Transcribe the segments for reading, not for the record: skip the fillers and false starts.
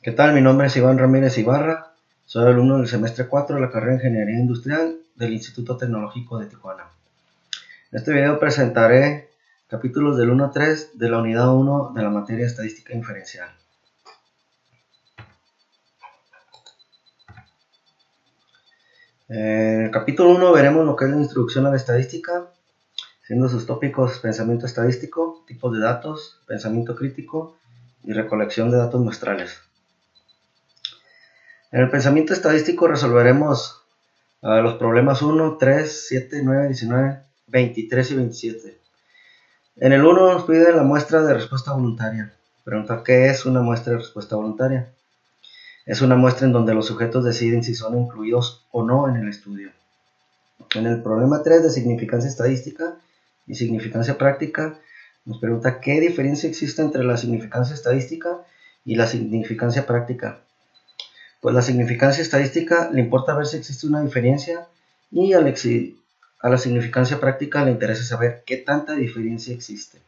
¿Qué tal? Mi nombre es Iván Ramírez Ibarra, soy alumno del semestre 4 de la carrera de Ingeniería Industrial del Instituto Tecnológico de Tijuana. En este video presentaré capítulos del 1 a 3 de la unidad 1 de la materia Estadística Inferencial. En el capítulo 1 veremos lo que es la introducción a la estadística, siendo sus tópicos pensamiento estadístico, tipos de datos, pensamiento crítico y recolección de datos muestrales. En el pensamiento estadístico resolveremos los problemas 1, 3, 7, 9, 19, 23 y 27. En el 1 nos pide la muestra de respuesta voluntaria. Pregunta, ¿qué es una muestra de respuesta voluntaria? Es una muestra en donde los sujetos deciden si son incluidos o no en el estudio. En el problema 3 de significancia estadística y significancia práctica, nos pregunta qué diferencia existe entre la significancia estadística y la significancia práctica. Pues la significancia estadística le importa ver si existe una diferencia y a la significancia práctica le interesa saber qué tanta diferencia existe.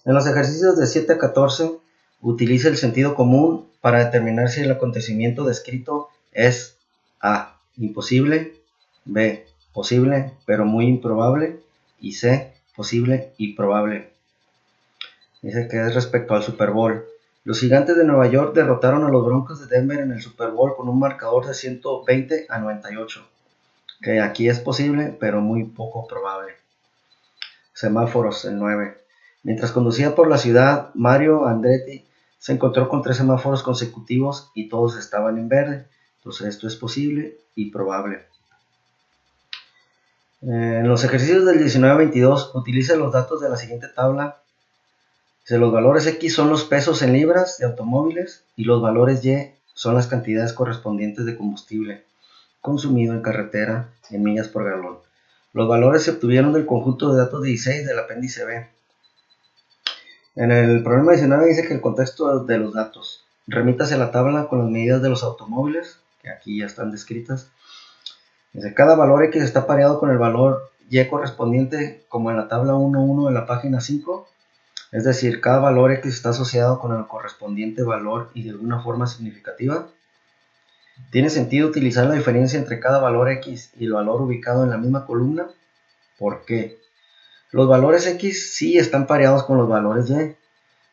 En los ejercicios de 7 a 14 utiliza el sentido común para determinar si el acontecimiento descrito es A, imposible, B, posible pero muy improbable y C, posible y probable. Dice que es respecto al Super Bowl. Los Gigantes de Nueva York derrotaron a los Broncos de Denver en el Super Bowl con un marcador de 120 a 98. Que aquí es posible, pero muy poco probable. Semáforos, el 9. Mientras conducía por la ciudad, Mario Andretti se encontró con 3 semáforos consecutivos y todos estaban en verde. Entonces esto es posible y probable. En los ejercicios del 19-22 utiliza los datos de la siguiente tabla. Los valores X son los pesos en libras de automóviles y los valores Y son las cantidades correspondientes de combustible consumido en carretera en millas por galón. Los valores se obtuvieron del conjunto de datos 16 del apéndice B. En el problema 19 dice que el contexto de los datos. Remítase a la tabla con las medidas de los automóviles, que aquí ya están descritas. Dice, cada valor X está pareado con el valor Y correspondiente, como en la tabla 1.1 de la página 5. Es decir, cada valor X está asociado con el correspondiente valor y de alguna forma significativa. ¿Tiene sentido utilizar la diferencia entre cada valor X y el valor ubicado en la misma columna? ¿Por qué? Los valores X sí están pareados con los valores Y,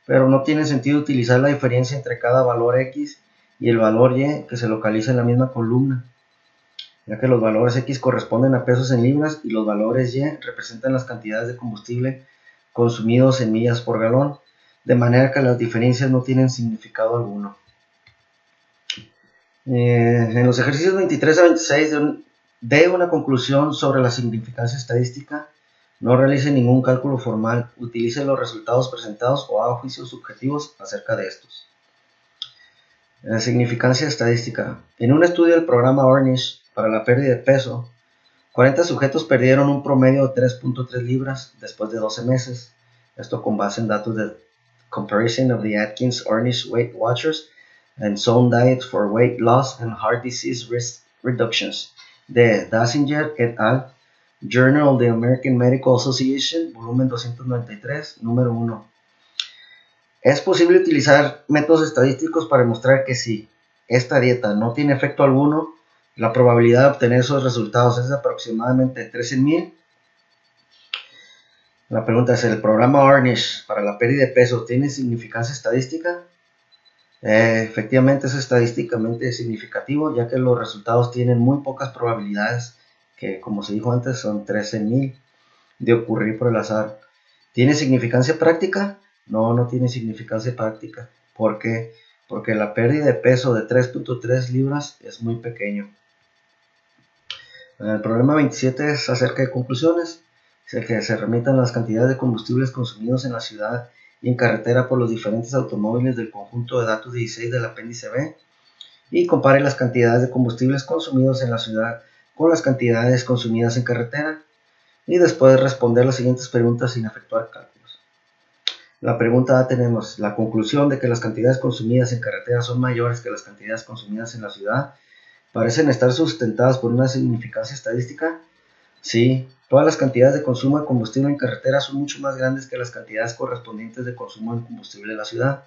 pero no tiene sentido utilizar la diferencia entre cada valor X y el valor Y que se localiza en la misma columna, ya que los valores X corresponden a pesos en libras y los valores Y representan las cantidades de combustible consumidos en millas por galón, de manera que las diferencias no tienen significado alguno. En los ejercicios 23 a 26 de una conclusión sobre la significancia estadística, no realice ningún cálculo formal, utilice los resultados presentados o haga juicios subjetivos acerca de estos. La significancia estadística. En un estudio del programa Ornish para la pérdida de peso, 40 sujetos perdieron un promedio de 3.3 libras después de 12 meses. Esto con base en datos de Comparison of the Atkins-Ornish Weight Watchers and Zone Diet for Weight Loss and Heart Disease Risk Reductions de Dasinger et al. Journal of the American Medical Association, volumen 293, número 1. Es posible utilizar métodos estadísticos para demostrar que si esta dieta no tiene efecto alguno, la probabilidad de obtener esos resultados es aproximadamente 3 en 1000. La pregunta es, ¿el programa Ornish para la pérdida de peso tiene significancia estadística? Efectivamente es estadísticamente significativo, ya que los resultados tienen muy pocas probabilidades, que como se dijo antes son 3 en 1000, de ocurrir por el azar. ¿Tiene significancia práctica? No tiene significancia práctica. ¿Por qué? Porque la pérdida de peso de 3.3 libras es muy pequeño. El problema 27 es acerca de conclusiones. Dice que se remitan las cantidades de combustibles consumidos en la ciudad y en carretera por los diferentes automóviles del conjunto de datos 16 del apéndice B y compare las cantidades de combustibles consumidos en la ciudad con las cantidades consumidas en carretera y después responder las siguientes preguntas sin efectuar cálculos. La pregunta A tenemos la conclusión de que las cantidades consumidas en carretera son mayores que las cantidades consumidas en la ciudad. ¿Parecen estar sustentadas por una significancia estadística? Sí, todas las cantidades de consumo de combustible en carretera son mucho más grandes que las cantidades correspondientes de consumo de combustible en la ciudad.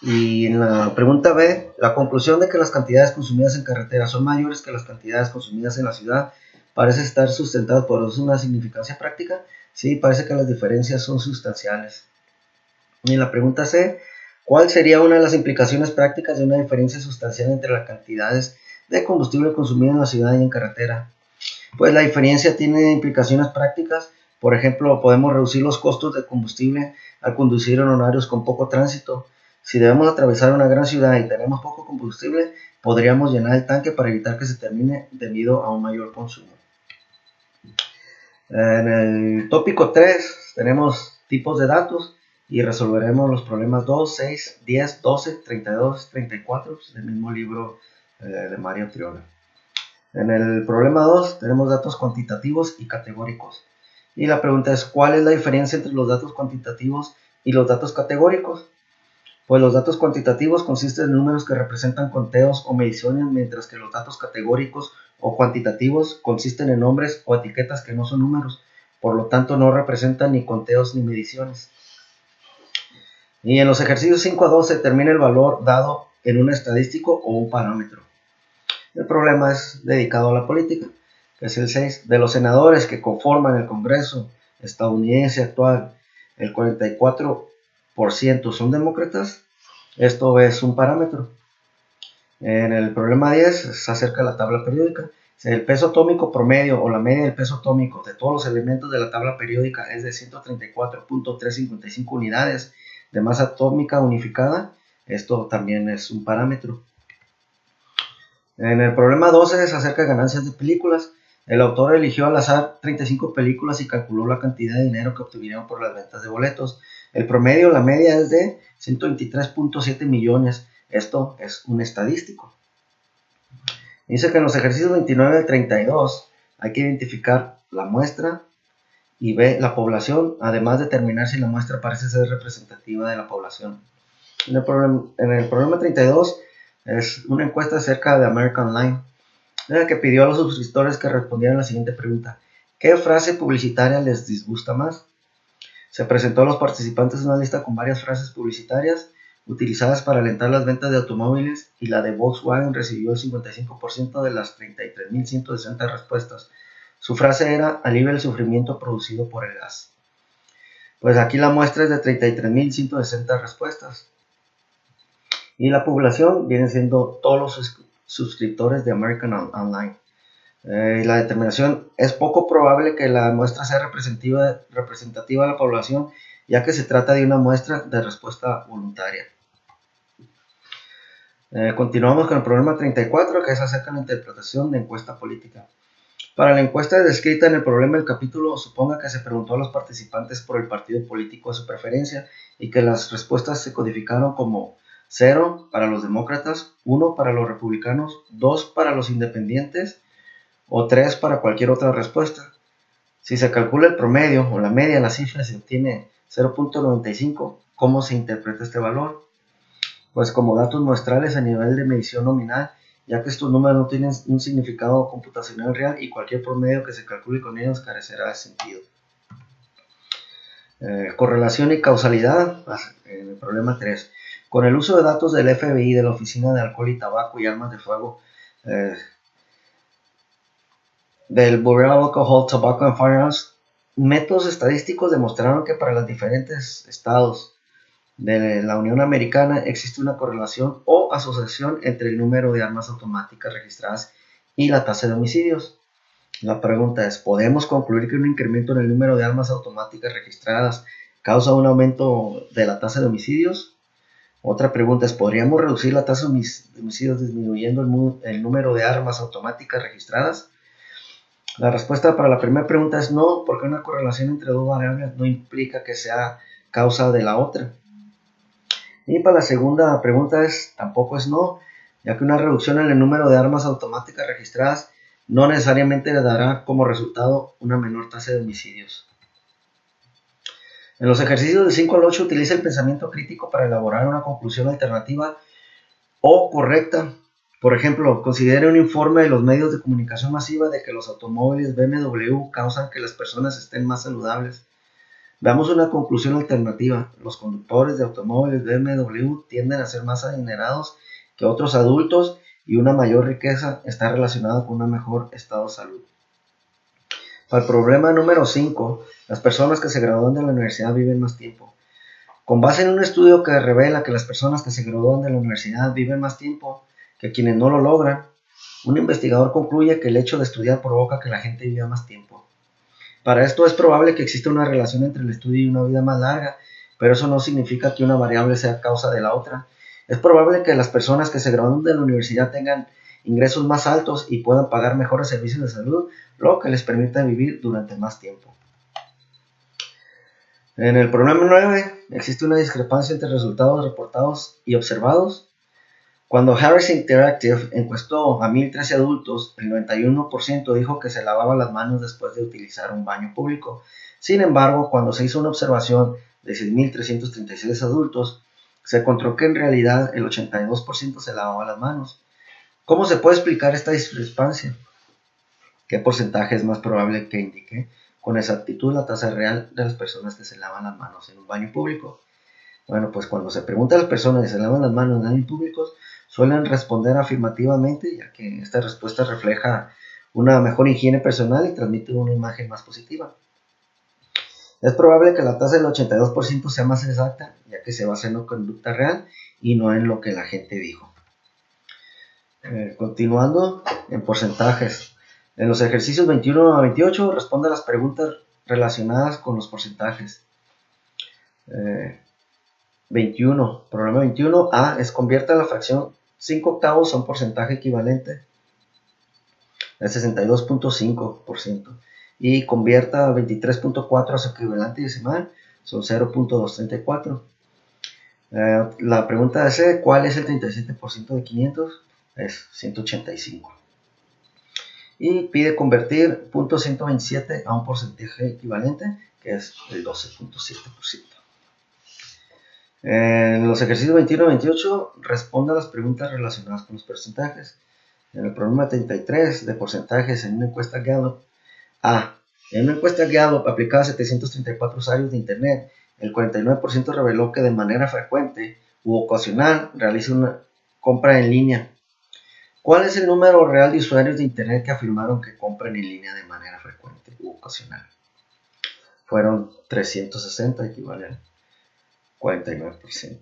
Y en la pregunta B, la conclusión de que las cantidades consumidas en carretera son mayores que las cantidades consumidas en la ciudad parece estar sustentada por una significancia práctica. Sí, parece que las diferencias son sustanciales. Y en la pregunta C, ¿cuál sería una de las implicaciones prácticas de una diferencia sustancial entre las cantidades de combustible consumido en la ciudad y en carretera? Pues la diferencia tiene implicaciones prácticas. Por ejemplo, podemos reducir los costos de combustible al conducir en horarios con poco tránsito. Si debemos atravesar una gran ciudad y tenemos poco combustible, podríamos llenar el tanque para evitar que se termine debido a un mayor consumo. En el tópico 3 tenemos tipos de datos y resolveremos los problemas 2, 6, 10, 12, 32, 34 del mismo libro de Mario Triola. En el problema 2 tenemos datos cuantitativos y categóricos. Y la pregunta es, ¿cuál es la diferencia entre los datos cuantitativos y los datos categóricos? Pues los datos cuantitativos consisten en números que representan conteos o mediciones, mientras que los datos categóricos o cuantitativos consisten en nombres o etiquetas que no son números, por lo tanto no representan ni conteos ni mediciones. Y en los ejercicios 5 a 12 determina el valor dado en un estadístico o un parámetro. El problema es dedicado a la política, que es el 6. De los senadores que conforman el Congreso estadounidense actual, el 44% son demócratas. Esto es un parámetro. En el problema 10 se acerca a la tabla periódica. El peso atómico promedio o la media del peso atómico de todos los elementos de la tabla periódica es de 134.355 unidades de masa atómica unificada. Esto también es un parámetro. En el problema 12 se acerca a ganancias de películas. El autor eligió al azar 35 películas y calculó la cantidad de dinero que obtuvieron por las ventas de boletos. El promedio, la media es de 123.7 millones. Esto es un estadístico. Dice que en los ejercicios 29 al 32 hay que identificar la muestra y B, la población, además de determinar si la muestra parece ser representativa de la población. En el problema 32 es una encuesta acerca de American Online, en la que pidió a los suscriptores que respondieran la siguiente pregunta: ¿qué frase publicitaria les disgusta más? Se presentó a los participantes una lista con varias frases publicitarias utilizadas para alentar las ventas de automóviles y la de Volkswagen recibió el 55% de las 33.160 respuestas. Su frase era: alivia el sufrimiento producido por el gas. Pues aquí la muestra es de 33.160 respuestas. Y la población viene siendo todos los suscriptores de American Online. La determinación es poco probable que la muestra sea representativa de la población, ya que se trata de una muestra de respuesta voluntaria. Continuamos con el problema 34, que es acerca de la interpretación de encuesta política. Para la encuesta descrita en el problema del capítulo, suponga que se preguntó a los participantes por el partido político de su preferencia y que las respuestas se codificaron como 0 para los demócratas, 1 para los republicanos, 2 para los independientes o 3 para cualquier otra respuesta. Si se calcula el promedio o la media de las cifras se obtiene 0.95, ¿cómo se interpreta este valor? Pues como datos muestrales a nivel de medición nominal, ya que estos números no tienen un significado computacional real y cualquier promedio que se calcule con ellos carecerá de sentido. Correlación y causalidad, en el problema 3. Con el uso de datos del FBI, de la Oficina de Alcohol y Tabaco y Armas de Fuego, del Bureau of Alcohol, Tobacco and Firearms, métodos estadísticos demostraron que para los diferentes estados de la Unión Americana existe una correlación o asociación entre el número de armas automáticas registradas y la tasa de homicidios. La pregunta es, ¿podemos concluir que un incremento en el número de armas automáticas registradas causa un aumento de la tasa de homicidios? Otra pregunta es, ¿podríamos reducir la tasa de homicidios disminuyendo el número de armas automáticas registradas? La respuesta para la primera pregunta es no, porque una correlación entre dos variables no implica que sea causa de la otra. Y para la segunda pregunta tampoco es no, ya que una reducción en el número de armas automáticas registradas no necesariamente le dará como resultado una menor tasa de homicidios. En los ejercicios de 5 al 8 utiliza el pensamiento crítico para elaborar una conclusión alternativa o correcta. Por ejemplo, considere un informe de los medios de comunicación masiva de que los automóviles BMW causan que las personas estén más saludables. Veamos una conclusión alternativa. Los conductores de automóviles BMW tienden a ser más adinerados que otros adultos y una mayor riqueza está relacionada con un mejor estado de salud. Para el problema número 5, las personas que se gradúan de la universidad viven más tiempo. Con base en un estudio que revela que las personas que se gradúan de la universidad viven más tiempo que quienes no lo logran, un investigador concluye que el hecho de estudiar provoca que la gente viva más tiempo. Para esto es probable que exista una relación entre el estudio y una vida más larga, pero eso no significa que una variable sea causa de la otra. Es probable que las personas que se gradúan de la universidad tengan ingresos más altos y puedan pagar mejores servicios de salud, lo que les permita vivir durante más tiempo. En el problema 9, existe una discrepancia entre resultados reportados y observados. Cuando Harris Interactive encuestó a 1,013 adultos, el 91% dijo que se lavaba las manos después de utilizar un baño público. Sin embargo, cuando se hizo una observación de 6,336 adultos, se encontró que en realidad el 82% se lavaba las manos. ¿Cómo se puede explicar esta discrepancia? ¿Qué porcentaje es más probable que indique con exactitud la tasa real de las personas que se lavan las manos en un baño público? Bueno, pues cuando se pregunta a las personas que se lavan las manos en baños públicos, suelen responder afirmativamente, ya que esta respuesta refleja una mejor higiene personal y transmite una imagen más positiva. Es probable que la tasa del 82% sea más exacta, ya que se basa en la conducta real y no en lo que la gente dijo. Continuando en porcentajes. En los ejercicios 21 a 28 responde a las preguntas relacionadas con los porcentajes. 21. Problema 21A es convierte la fracción 5 octavos a un porcentaje equivalente al 62.5% y convierta 23.4 a su equivalente decimal, son 0.234. La pregunta es, ¿cuál es el 37% de 500? Es 185. Y pide convertir 0.127 a un porcentaje equivalente, que es el 12.7%. En los ejercicios 21 y 28 responde a las preguntas relacionadas con los porcentajes. En el problema 33 de porcentajes en una encuesta Gallup, en una encuesta Gallup aplicada a 734 usuarios de Internet, el 49% reveló que de manera frecuente u ocasional realiza una compra en línea. ¿Cuál es el número real de usuarios de Internet que afirmaron que compran en línea de manera frecuente u ocasional? Fueron 360, equivalen 49%.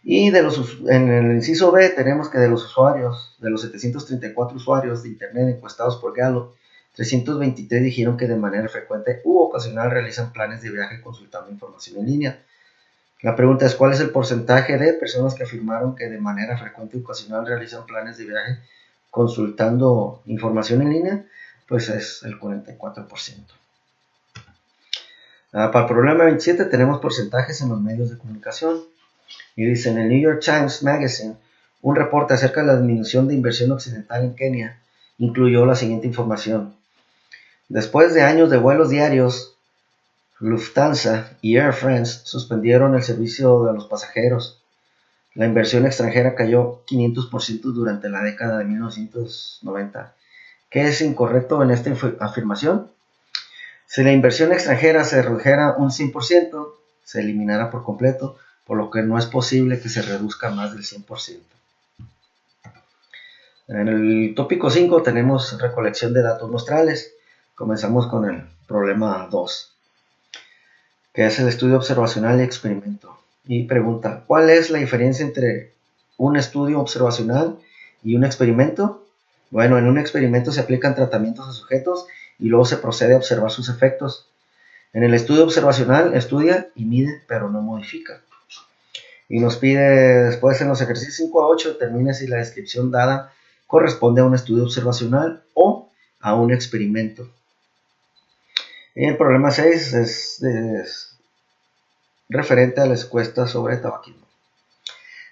Y en el inciso B tenemos que de los 734 usuarios de Internet encuestados por Gallup, 323 dijeron que de manera frecuente u ocasional realizan planes de viaje consultando información en línea. La pregunta es, ¿cuál es el porcentaje de personas que afirmaron que de manera frecuente u ocasional realizan planes de viaje consultando información en línea? Pues es el 44%. Para el problema 27 tenemos porcentajes en los medios de comunicación. Y dice, en el New York Times Magazine, un reporte acerca de la disminución de inversión occidental en Kenia incluyó la siguiente información. Después de años de vuelos diarios, Lufthansa y Air France suspendieron el servicio de los pasajeros. La inversión extranjera cayó 500% durante la década de 1990. ¿Qué es incorrecto en esta afirmación? Si la inversión extranjera se redujera un 100%, se eliminará por completo, por lo que no es posible que se reduzca más del 100%. En el tópico 5 tenemos recolección de datos muestrales. Comenzamos con el problema 2, que es el estudio observacional y experimento. Y pregunta, ¿cuál es la diferencia entre un estudio observacional y un experimento? Bueno, en un experimento se aplican tratamientos a sujetos y luego se procede a observar sus efectos. En el estudio observacional estudia y mide, pero no modifica. Y nos pide después en los ejercicios 5 a 8 determine si la descripción dada corresponde a un estudio observacional o a un experimento. Y el problema 6 es referente a la encuesta sobre tabaquismo.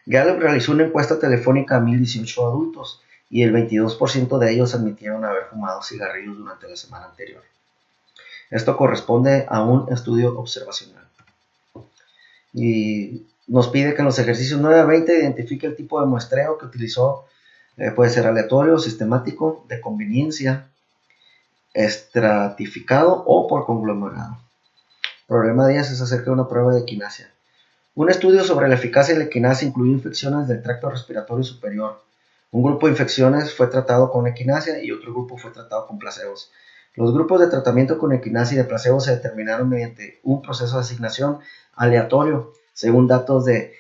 Gallup realizó una encuesta telefónica a 1,018 adultos y el 22% de ellos admitieron haber fumado cigarrillos durante la semana anterior. Esto corresponde a un estudio observacional. Y nos pide que en los ejercicios 9 a 20 identifique el tipo de muestreo que utilizó. Puede ser aleatorio, sistemático, de conveniencia, estratificado o por conglomerado. Problema 10 es acerca de una prueba de equinacia. Un estudio sobre la eficacia de la equinacia incluyó infecciones del tracto respiratorio superior. Un grupo de infecciones fue tratado con equinacia y otro grupo fue tratado con placebos. Los grupos de tratamiento con equinacia y de placebo se determinaron mediante un proceso de asignación aleatorio según datos de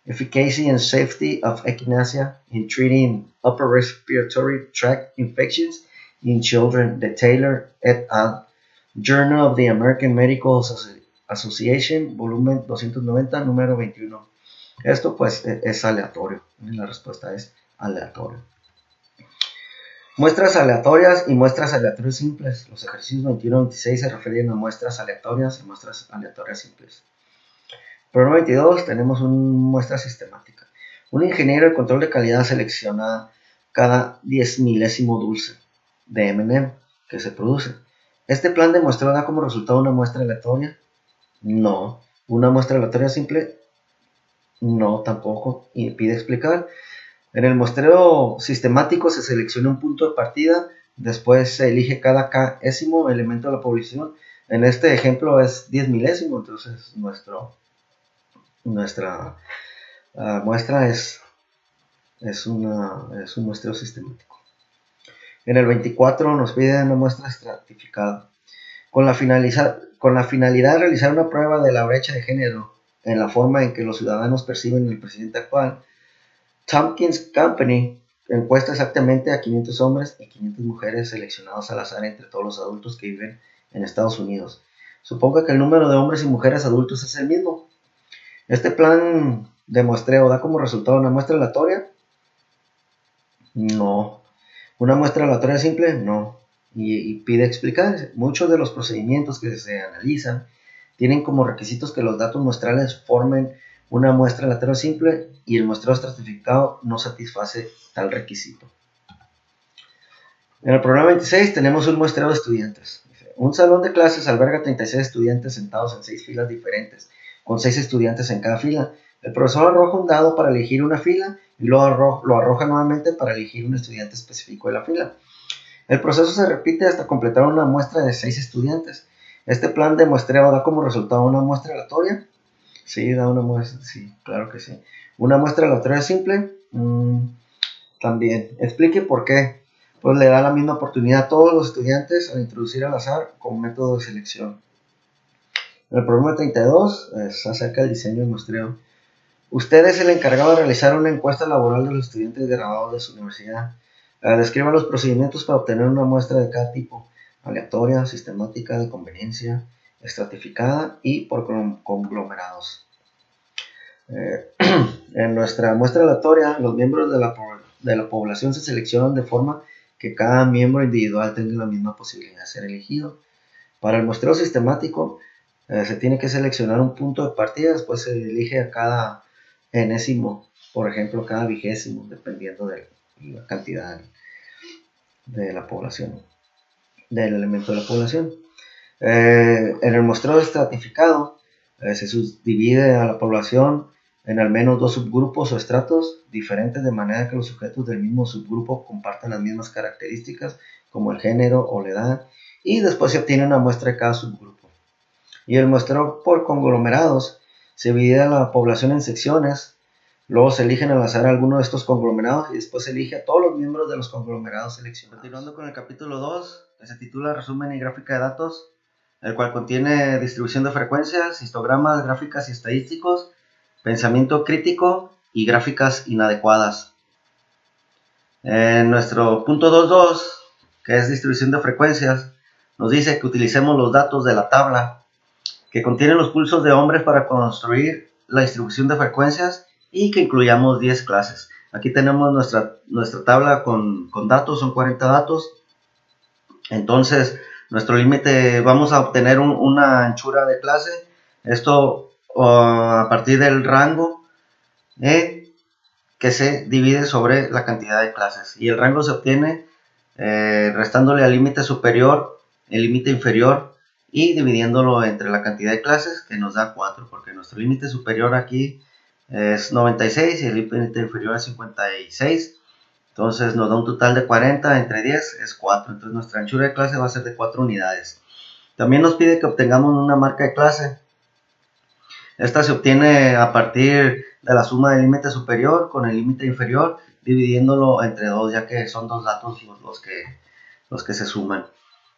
Efficacy and Safety of Echinacea in Treating Upper Respiratory Tract Infections in Children de Taylor et al. Journal of the American Medical Association, volumen 290, número 21. Esto pues es aleatorio. La respuesta es aleatorio. Muestras aleatorias y muestras aleatorias simples. Los ejercicios 21 y 26 se refieren a muestras aleatorias y muestras aleatorias simples. Problema 22, tenemos una muestra sistemática. Un ingeniero de control de calidad selecciona cada 10 milésimo dulce de M&M que se produce. ¿Este plan de muestreo da como resultado una muestra aleatoria? No. ¿Una muestra aleatoria simple? No, tampoco. Y pide explicar. En el muestreo sistemático se selecciona un punto de partida, después se elige cada késimo elemento de la población. En este ejemplo es 10 milésimo, entonces nuestra muestra es un muestreo sistemático. En el 24 nos pide una muestra estratificada. Con la finalidad de realizar una prueba de la brecha de género en la forma en que los ciudadanos perciben el presidente actual, Tompkins Company encuesta exactamente a 500 hombres y 500 mujeres seleccionados al azar entre todos los adultos que viven en Estados Unidos. Suponga que el número de hombres y mujeres adultos es el mismo. ¿Este plan de muestreo da como resultado una muestra aleatoria? No. ¿Una muestra aleatoria simple? No. Y pide explicar. Muchos de los procedimientos que se analizan tienen como requisitos que los datos muestrales formen una muestra aleatoria simple y el muestreo estratificado no satisface tal requisito. En el problema 26 tenemos un muestreo de estudiantes. Un salón de clases alberga 36 estudiantes sentados en 6 filas diferentes, con 6 estudiantes en cada fila. El profesor arroja un dado para elegir una fila y luego lo arroja nuevamente para elegir un estudiante específico de la fila. El proceso se repite hasta completar una muestra de 6 estudiantes. ¿Este plan de muestreo da como resultado una muestra aleatoria? Sí, da una muestra, sí, claro que sí. ¿Una muestra aleatoria simple? También. Explique por qué. Pues le da la misma oportunidad a todos los estudiantes al introducir al azar como método de selección. El problema 32 es acerca del diseño de muestreo. Usted es el encargado de realizar una encuesta laboral de los estudiantes graduados de su universidad. Describa los procedimientos para obtener una muestra de cada tipo: aleatoria, sistemática, de conveniencia, estratificada y por conglomerados. En nuestra muestra aleatoria, los miembros de la población se seleccionan de forma que cada miembro individual tenga la misma posibilidad de ser elegido. Para el muestreo sistemático, se tiene que seleccionar un punto de partida, después se elige a cada enésimo, por ejemplo, cada vigésimo, dependiendo de la cantidad de la población, del elemento de la población. En el muestreo estratificado, se subdivide a la población en al menos 2 subgrupos o estratos diferentes, de manera que los sujetos del mismo subgrupo compartan las mismas características como el género o la edad, y después se obtiene una muestra de cada subgrupo. Y el muestreo por conglomerados se divide a la población en secciones, luego se eligen al azar algunos de estos conglomerados y después se elige a todos los miembros de los conglomerados seleccionados. Continuando con el capítulo 2, que se titula Resumen y gráfica de datos, el cual contiene distribución de frecuencias, histogramas, gráficas y estadísticos, pensamiento crítico y gráficas inadecuadas. En nuestro punto 2.2, que es distribución de frecuencias, nos dice que utilicemos los datos de la tabla que contienen los pulsos de hombres para construir la distribución de frecuencias y que incluyamos 10 clases. Aquí tenemos nuestra tabla con datos, son 40 datos. Entonces, nuestro límite, vamos a obtener una anchura de clase. Esto a partir del rango que se divide sobre la cantidad de clases. Y el rango se obtiene restándole al límite superior el límite inferior y dividiéndolo entre la cantidad de clases, que nos da 4, porque nuestro límite superior aquí es 96 y el límite inferior es 56. Entonces nos da un total de 40 entre 10 es 4. Entonces nuestra anchura de clase va a ser de 4 unidades. También nos pide que obtengamos una marca de clase. Esta se obtiene a partir de la suma del límite superior con el límite inferior, dividiéndolo entre 2, ya que son dos datos los que se suman.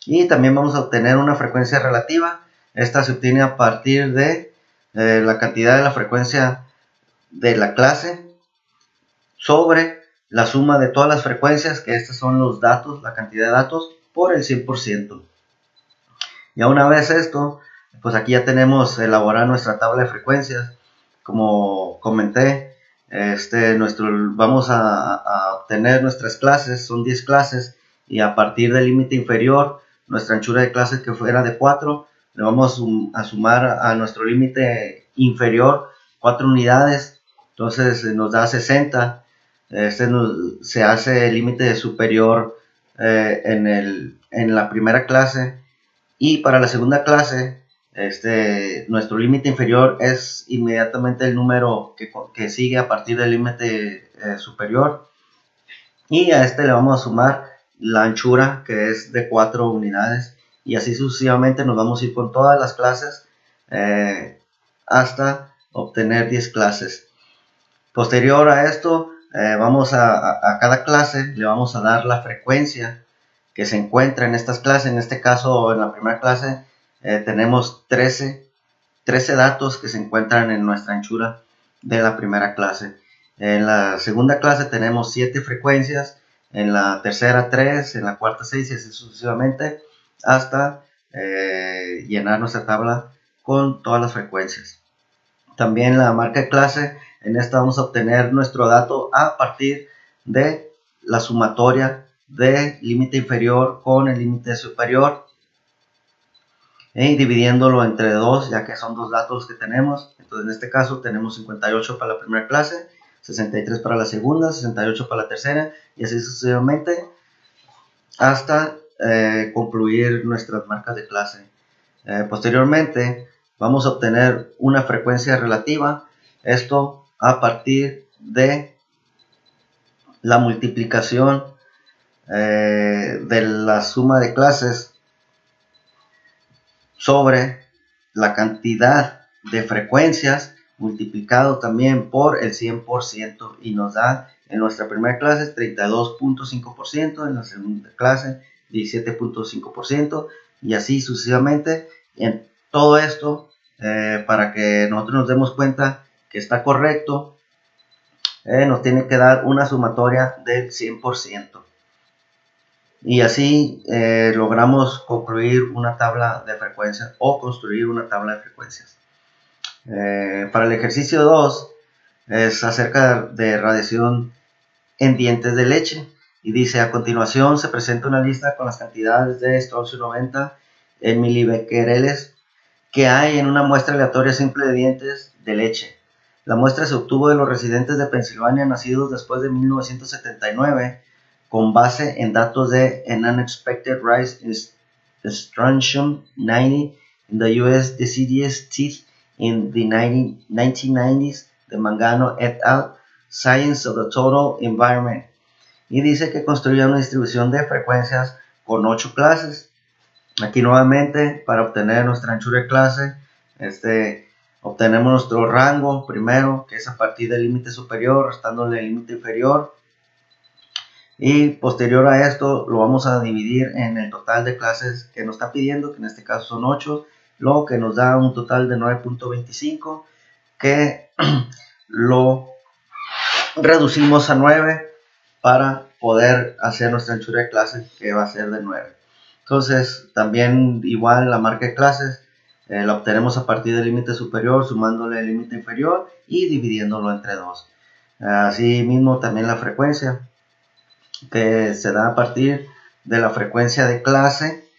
Y también vamos a obtener una frecuencia relativa. Esta se obtiene a partir de la cantidad de la frecuencia de la clase sobre la suma de todas las frecuencias, que estos son los datos, la cantidad de datos, por el 100%. Ya una vez esto, pues aquí ya tenemos elaborada nuestra tabla de frecuencias. Como comenté, vamos a obtener nuestras clases, son 10 clases, y a partir del límite inferior, nuestra anchura de clase que fuera de 4, le vamos a sumar a nuestro límite inferior 4 unidades, entonces nos da 60. Se hace el límite superior en la primera clase, y para la segunda clase nuestro límite inferior es inmediatamente el número que sigue a partir del límite superior, y a le vamos a sumar la anchura, que es de 4 unidades, y así sucesivamente nos vamos a ir con todas las clases hasta obtener 10 clases. Posterior a esto, vamos a cada clase le vamos a dar la frecuencia que se encuentra en estas clases. En este caso, en la primera clase, tenemos 13 datos que se encuentran en nuestra anchura de la primera clase. En la segunda clase tenemos 7 frecuencias, en la tercera 3, en la cuarta 6 y así sucesivamente hasta llenar nuestra tabla con todas las frecuencias. También la marca de clase, en esta vamos a obtener nuestro dato a partir de la sumatoria del límite inferior con el límite superior, y dividiéndolo entre 2, ya que son dos datos que tenemos. Entonces en este caso tenemos 58 para la primera clase, 63 para la segunda, 68 para la tercera, y así sucesivamente hasta concluir nuestras marcas de clase. Posteriormente vamos a obtener una frecuencia relativa, esto a partir de la multiplicación de la suma de clases sobre la cantidad de frecuencias multiplicado también por el 100%, y nos da en nuestra primera clase 32.5%, en la segunda clase 17.5%, y así sucesivamente. En todo esto, para que nosotros nos demos cuenta que está correcto, nos tiene que dar una sumatoria del 100%. Y así logramos concluir una tabla de frecuencias o construir una tabla de frecuencias. Para el ejercicio 2 es acerca de radiación en dientes de leche, y dice: a continuación se presenta una lista con las cantidades de estroncio 90 en milibecquereles que hay en una muestra aleatoria simple de dientes de leche. La muestra se obtuvo de los residentes de Pensilvania nacidos después de 1979 con base en datos de An Unexpected Rise in Strontium 90 in the U.S. Deciduous Teeth in the 1990s de Mangano et al. Science of the Total Environment. Y dice que construye una distribución de frecuencias con 8 clases. Aquí nuevamente, para obtener nuestra anchura de clase, obtenemos nuestro rango primero, que es a partir del límite superior, restándole el límite inferior, y posterior a esto lo vamos a dividir en el total de clases que nos está pidiendo, que en este caso son 8, lo que nos da un total de 9.25, que lo reducimos a 9 para poder hacer nuestra anchura de clase, que va a ser de 9. Entonces también igual la marca de clases la obtenemos a partir del límite superior, sumándole el límite inferior y dividiéndolo entre 2. Así mismo también la frecuencia, que se da a partir de la frecuencia de clase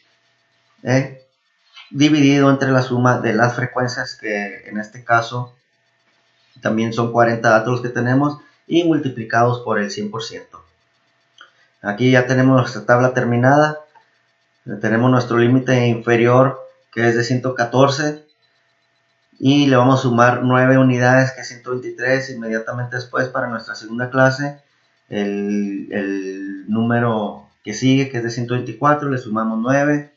dividido entre la suma de las frecuencias, que en este caso también son 40 datos los que tenemos, y multiplicados por el 100%. Aquí ya tenemos nuestra tabla terminada. Tenemos nuestro límite inferior, que es de 114, y le vamos a sumar 9 unidades, que es 123. Inmediatamente después, para nuestra segunda clase, el número que sigue, que es de 124, le sumamos 9,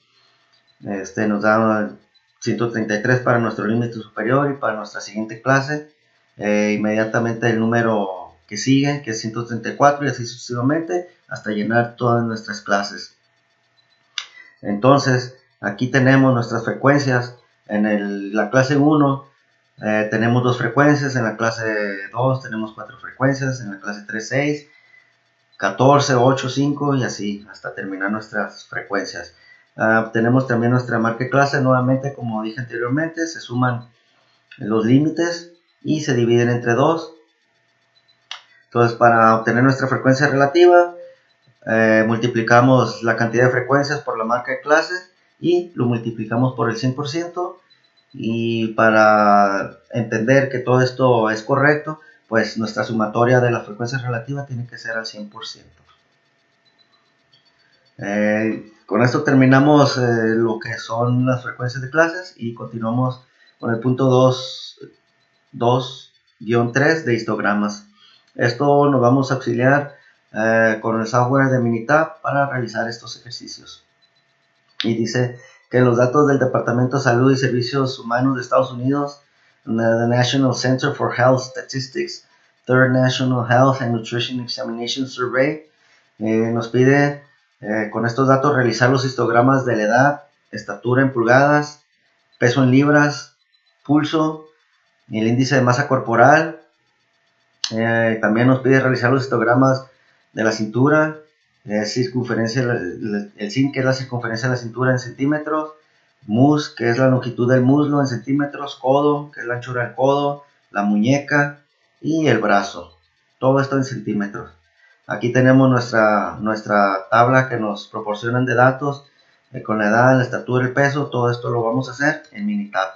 Nos da 133 para nuestro límite superior, y para nuestra siguiente clase inmediatamente el número que sigue, que es 134, y así sucesivamente hasta llenar todas nuestras clases. Entonces aquí tenemos nuestras frecuencias. En la clase 1 tenemos 2 frecuencias, en la clase 2 tenemos 4 frecuencias, en la clase 3 6, 14, 8, 5 y así hasta terminar nuestras frecuencias. Tenemos también nuestra marca de clase. Nuevamente, como dije anteriormente, se suman los límites y se dividen entre 2. Entonces, para obtener nuestra frecuencia relativa, multiplicamos la cantidad de frecuencias por la marca de clase y lo multiplicamos por el 100%. Y para entender que todo esto es correcto, pues nuestra sumatoria de la frecuencia relativa tiene que ser al 100%. Con esto terminamos lo que son las frecuencias de clases y continuamos con el punto 2-3 de histogramas. Esto nos vamos a auxiliar con el software de Minitab para realizar estos ejercicios. Y dice que los datos del Departamento de Salud y Servicios Humanos de Estados Unidos, the National Center for Health Statistics, Third National Health and Nutrition Examination Survey, nos pide con estos datos realizar los histogramas de la edad, estatura en pulgadas, peso en libras, pulso, el índice de masa corporal. También nos pide realizar los histogramas de la cintura, circunferencia, el CIN, que es la circunferencia de la cintura en centímetros, mus, que es la longitud del muslo en centímetros, codo, que es la anchura del codo, la muñeca y el brazo. Todo esto en centímetros. Aquí tenemos nuestra tabla que nos proporcionan de datos con la edad, la estatura, el peso. Todo esto lo vamos a hacer en Minitab,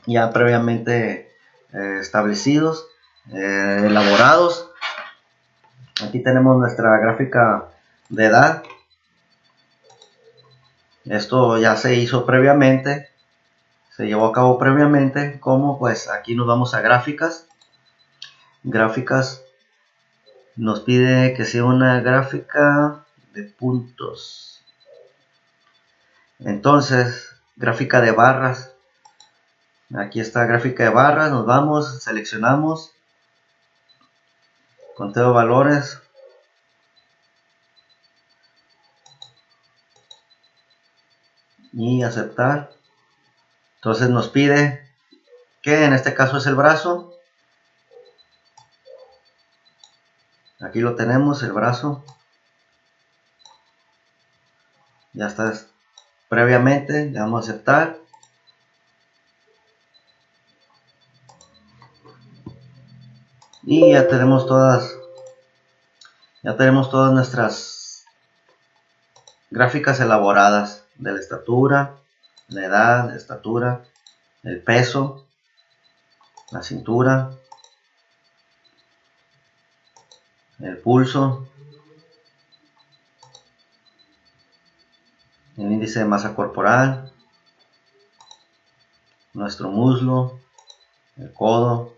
ya previamente establecidos, elaborados. Aquí tenemos nuestra gráfica de edad. Esto ya se hizo previamente, se llevó a cabo previamente. Como pues aquí nos vamos a gráficas. Gráficas nos pide que sea una gráfica de puntos. Entonces, gráfica de barras. Aquí está gráfica de barras. Nos vamos, seleccionamos conteo de valores. Y aceptar. Entonces nos pide que en este caso es el brazo. Aquí lo tenemos, el brazo. Ya está previamente. Le damos a aceptar. Y ya tenemos todas nuestras gráficas elaboradas de la estatura, la edad, la estatura, el peso, la cintura, el pulso, el índice de masa corporal, nuestro muslo, el codo,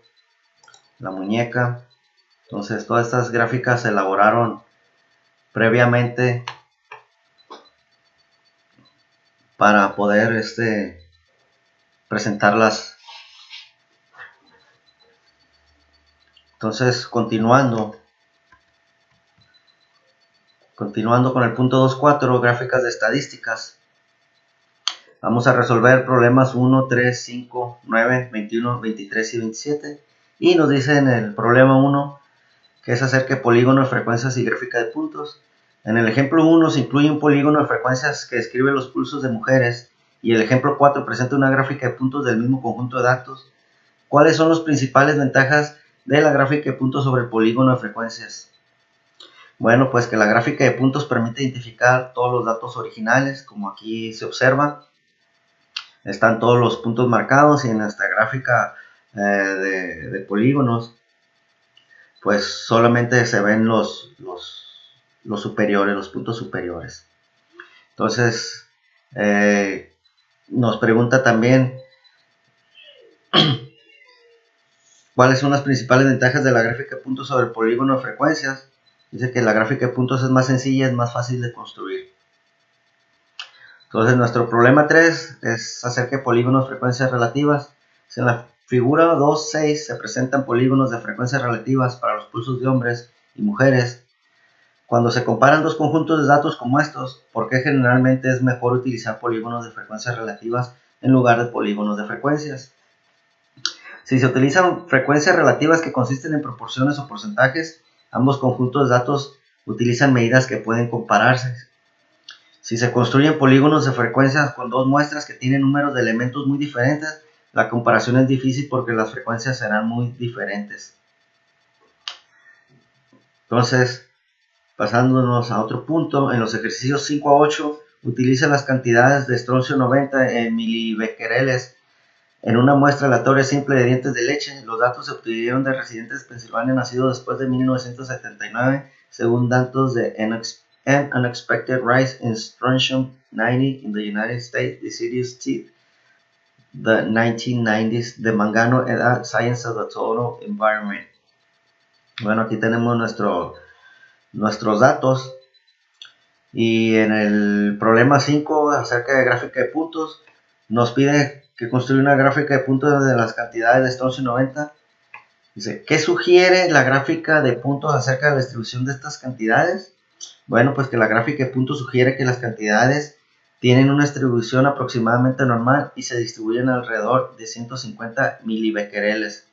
la muñeca. Entonces todas estas gráficas se elaboraron previamente para poder presentarlas. Entonces continuando con el punto 2.4, gráficas de estadísticas. Vamos a resolver problemas 1, 3, 5, 9, 21, 23 y 27. Y nos dice en el problema 1 que es acerca de polígono de frecuencias y gráfica de puntos. En el ejemplo 1 se incluye un polígono de frecuencias que describe los pulsos de mujeres, y el ejemplo 4 presenta una gráfica de puntos del mismo conjunto de datos. ¿Cuáles son las principales ventajas de la gráfica de puntos sobre el polígono de frecuencias? Bueno, pues que la gráfica de puntos permite identificar todos los datos originales, como aquí se observa. Están todos los puntos marcados, y en esta gráfica de polígonos pues solamente se ven los superiores, los puntos superiores. Entonces nos pregunta también cuáles son las principales ventajas de la gráfica de puntos sobre el polígono de frecuencias. Dice que la gráfica de puntos es más sencilla, es más fácil de construir. Entonces nuestro problema 3 es acerca de polígonos de frecuencias relativas. En la figura 2.6 se presentan polígonos de frecuencias relativas para los pulsos de hombres y mujeres. Cuando se comparan dos conjuntos de datos como estos, ¿por qué generalmente es mejor utilizar polígonos de frecuencias relativas en lugar de polígonos de frecuencias? Si se utilizan frecuencias relativas que consisten en proporciones o porcentajes, ambos conjuntos de datos utilizan medidas que pueden compararse. Si se construyen polígonos de frecuencias con dos muestras que tienen números de elementos muy diferentes, la comparación es difícil porque las frecuencias serán muy diferentes. Entonces, pasándonos a otro punto, en los ejercicios 5 a 8, utiliza las cantidades de estroncio 90 en milibecquereles en una muestra aleatoria simple de dientes de leche. Los datos se obtuvieron de residentes de Pensilvania nacidos después de 1979, según datos de An Unexpected Rise in Strontium 90 in the United States, Deciduous Teeth, the 1990s, de Mangano et al. Science of the Total Environment. Bueno, aquí tenemos nuestros datos. Y en el problema 5, acerca de gráfica de puntos, nos pide que construya una gráfica de puntos de las cantidades de estroncio 90. Dice, ¿qué sugiere la gráfica de puntos acerca de la distribución de estas cantidades? Bueno, pues que la gráfica de puntos sugiere que las cantidades tienen una distribución aproximadamente normal y se distribuyen alrededor de 150 milibecquereles.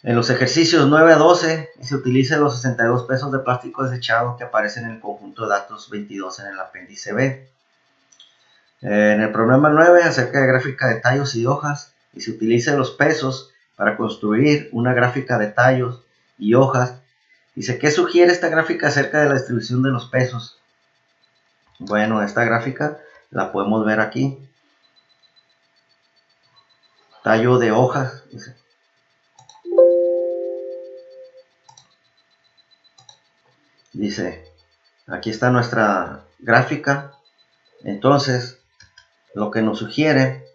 En los ejercicios 9 a 12 se utilizan los 62 pesos de plástico desechado que aparecen en el conjunto de datos 22 en el apéndice B. En el problema 9, acerca de gráfica de tallos y hojas, y se utilizan los pesos para construir una gráfica de tallos y hojas. Dice, ¿qué sugiere esta gráfica acerca de la distribución de los pesos? Bueno, esta gráfica la podemos ver aquí. Tallo de hojas, dice. Dice, aquí está nuestra gráfica. Entonces, lo que nos sugiere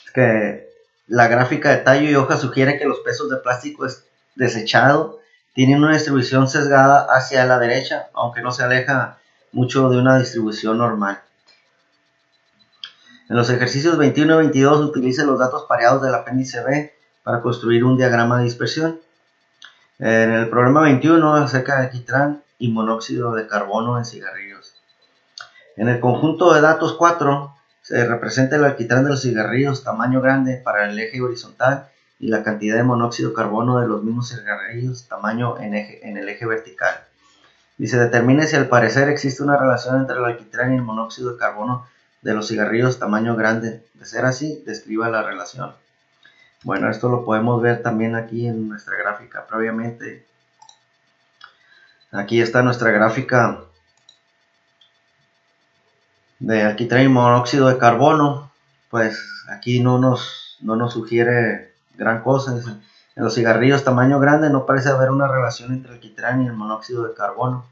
es que la gráfica de tallo y hoja sugiere que los pesos de plástico desechado tienen una distribución sesgada hacia la derecha, aunque no se aleja mucho de una distribución normal. En los ejercicios 21 y 22 utilice los datos pareados del apéndice B para construir un diagrama de dispersión. En el problema 21, acerca de alquitrán y monóxido de carbono en cigarrillos. En el conjunto de datos 4 se representa el alquitrán de los cigarrillos tamaño grande para el eje horizontal y la cantidad de monóxido de carbono de los mismos cigarrillos tamaño en el eje vertical. Dice, determine si al parecer existe una relación entre el alquitrán y el monóxido de carbono de los cigarrillos tamaño grande. De ser así, describa la relación. Bueno, esto lo podemos ver también aquí en nuestra gráfica previamente. Aquí está nuestra gráfica de alquitrán y monóxido de carbono. Pues aquí no nos sugiere gran cosa. En los cigarrillos tamaño grande no parece haber una relación entre el alquitrán y el monóxido de carbono.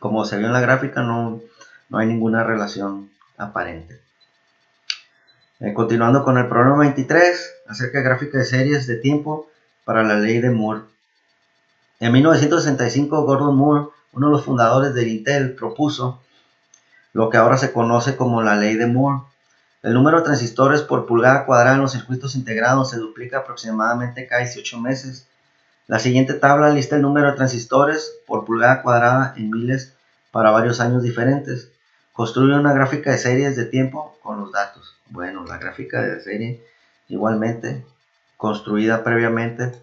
Como se vio en la gráfica, no hay ninguna relación aparente. Continuando con el problema 23, acerca de gráfica de series de tiempo para la ley de Moore. En 1965, Gordon Moore, uno de los fundadores del Intel, propuso lo que ahora se conoce como la ley de Moore. El número de transistores por pulgada cuadrada en los circuitos integrados se duplica aproximadamente cada 18 meses. La siguiente tabla lista el número de transistores por pulgada cuadrada en miles para varios años diferentes. Construye una gráfica de series de tiempo con los datos. Bueno, la gráfica de serie igualmente construida previamente.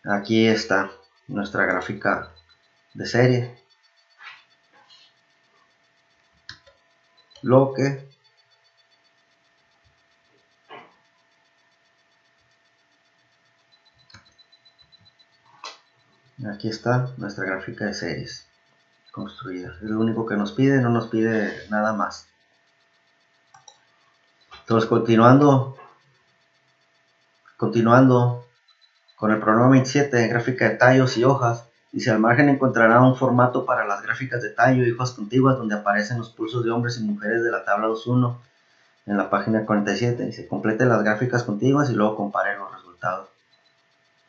Aquí está nuestra gráfica de serie. Lo que aquí está nuestra gráfica de series construida. Es lo único que nos pide, no nos pide nada más. Entonces, continuando con el problema 27, gráfica de tallos y hojas, dice, al margen encontrará un formato para las gráficas de tallo y hojas contiguas donde aparecen los pulsos de hombres y mujeres de la tabla 2.1 en la página 47. Dice, complete las gráficas contiguas y luego compare los resultados.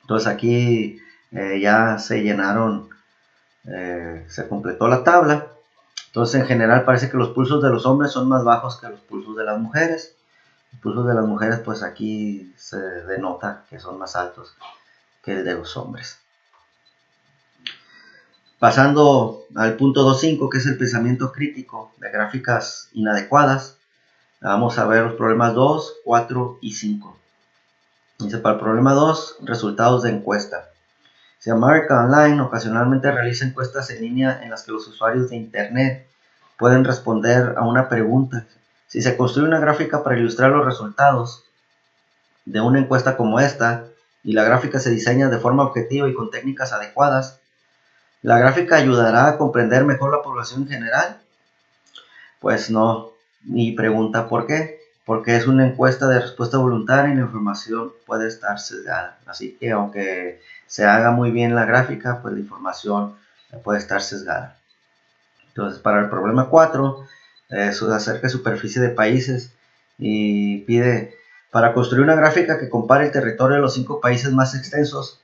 Entonces aquí ya se llenaron, se completó la tabla. Entonces en general parece que los pulsos de los hombres son más bajos que los pulsos de las mujeres. Los pulsos de las mujeres, pues aquí se denota que son más altos que el de los hombres. Pasando al punto 2.5, que es el pensamiento crítico de gráficas inadecuadas, vamos a ver los problemas 2, 4 y 5. Dice, para el problema 2, resultados de encuesta. Si America Online ocasionalmente realiza encuestas en línea en las que los usuarios de Internet pueden responder a una pregunta. Si se construye una gráfica para ilustrar los resultados de una encuesta como esta, y la gráfica se diseña de forma objetiva y con técnicas adecuadas, ¿la gráfica ayudará a comprender mejor la población en general? Pues no, y pregunta ¿por qué? Porque es una encuesta de respuesta voluntaria y la información puede estar sesgada. Así que aunque se haga muy bien la gráfica, pues la información puede estar sesgada. Entonces, para el problema 4, acerca de superficie de países, y pide, para construir una gráfica que compare el territorio de los 5 países más extensos,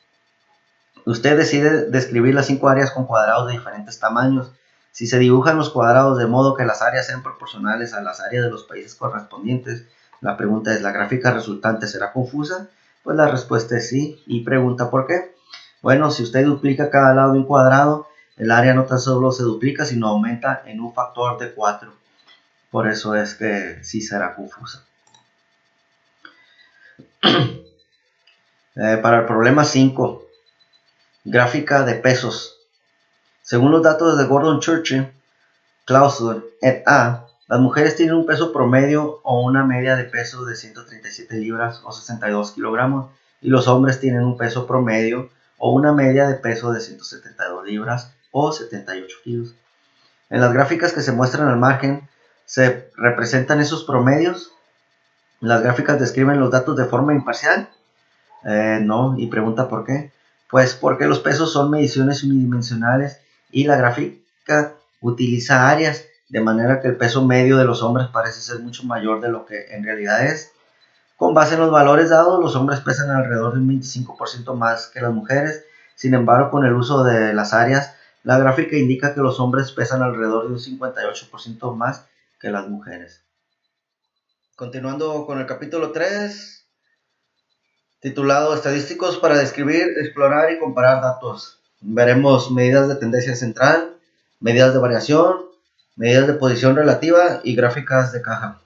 usted decide describir las 5 áreas con cuadrados de diferentes tamaños. Si se dibujan los cuadrados de modo que las áreas sean proporcionales a las áreas de los países correspondientes, la pregunta es, ¿la gráfica resultante será confusa? Pues la respuesta es sí. Y pregunta ¿por qué? Bueno, si usted duplica cada lado de un cuadrado, el área no tan solo se duplica, sino aumenta en un factor de 4. Por eso es que sí será confusa. Para el problema 5, gráfica de pesos. Según los datos de Gordon Churchill, Clausen et al., las mujeres tienen un peso promedio o una media de peso de 137 libras o 62 kilogramos y los hombres tienen un peso promedio o una media de peso de 172 libras o 78 kilos. En las gráficas que se muestran al margen, ¿se representan esos promedios? ¿Las gráficas describen los datos de forma imparcial? No, y pregunta ¿por qué? Pues porque los pesos son mediciones unidimensionales y la gráfica utiliza áreas, de manera que el peso medio de los hombres parece ser mucho mayor de lo que en realidad es. Con base en los valores dados, los hombres pesan alrededor de un 25% más que las mujeres. Sin embargo, con el uso de las áreas, la gráfica indica que los hombres pesan alrededor de un 58% más que las mujeres. Continuando con el capítulo 3, titulado Estadísticos para describir, explorar y comparar datos. Veremos medidas de tendencia central, medidas de variación, medidas de posición relativa y gráficas de caja.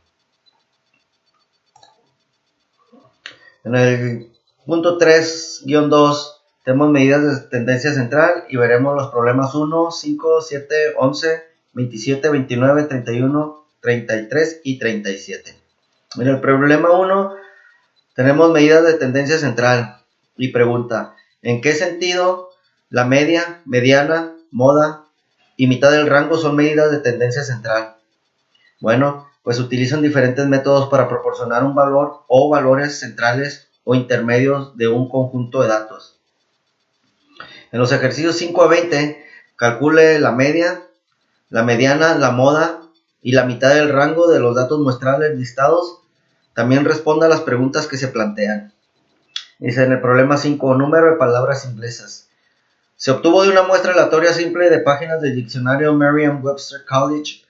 En el punto 3-2 tenemos medidas de tendencia central y veremos los problemas 1, 5, 7, 11, 27, 29, 31, 33 y 37. En el problema 1 tenemos medidas de tendencia central y pregunta, ¿en qué sentido la media, mediana, moda y mitad del rango son medidas de tendencia central? Bueno, pues utilizan diferentes métodos para proporcionar un valor o valores centrales o intermedios de un conjunto de datos. En los ejercicios 5 a 20, calcule la media, la mediana, la moda y la mitad del rango de los datos muestrales listados. También responda a las preguntas que se plantean. Dice en el problema 5, número de palabras inglesas. Se obtuvo de una muestra aleatoria simple de páginas del diccionario Merriam-Webster College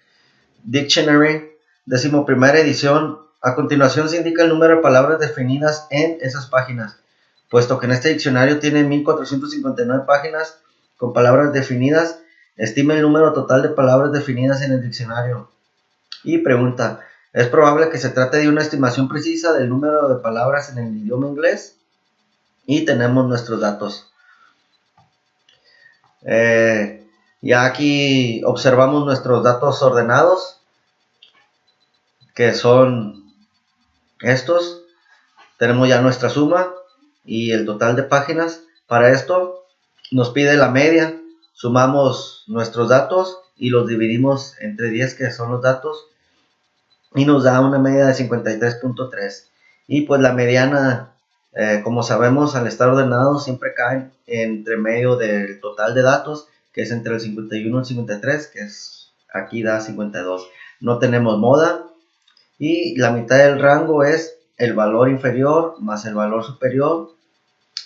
Dictionary, 11ª edición. A continuación se indica el número de palabras definidas en esas páginas. Puesto que en este diccionario tiene 1459 páginas con palabras definidas, estime el número total de palabras definidas en el diccionario. Y pregunta, ¿es probable que se trate de una estimación precisa del número de palabras en el idioma inglés? Y tenemos nuestros datos. Ya aquí observamos nuestros datos ordenados, que son estos. Tenemos ya nuestra suma y el total de páginas. Para esto nos pide la media, sumamos nuestros datos y los dividimos entre 10, que son los datos, y nos da una media de 53.3. y pues la mediana, como sabemos, al estar ordenado siempre cae entre medio del total de datos, que es entre el 51 y el 53, que es, aquí da 52. No tenemos moda y la mitad del rango es el valor inferior más el valor superior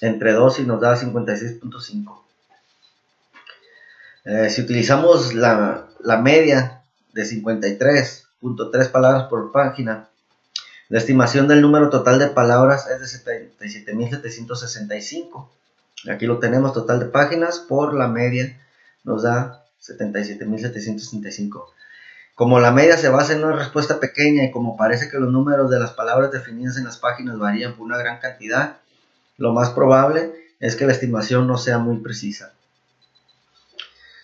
entre 2 y nos da 56.5. Si utilizamos la media de 53.3 palabras por página, la estimación del número total de palabras es de 77.765. Aquí lo tenemos, total de páginas por la media nos da 77.765. Como la media se basa en una respuesta pequeña y como parece que los números de las palabras definidas en las páginas varían por una gran cantidad, lo más probable es que la estimación no sea muy precisa.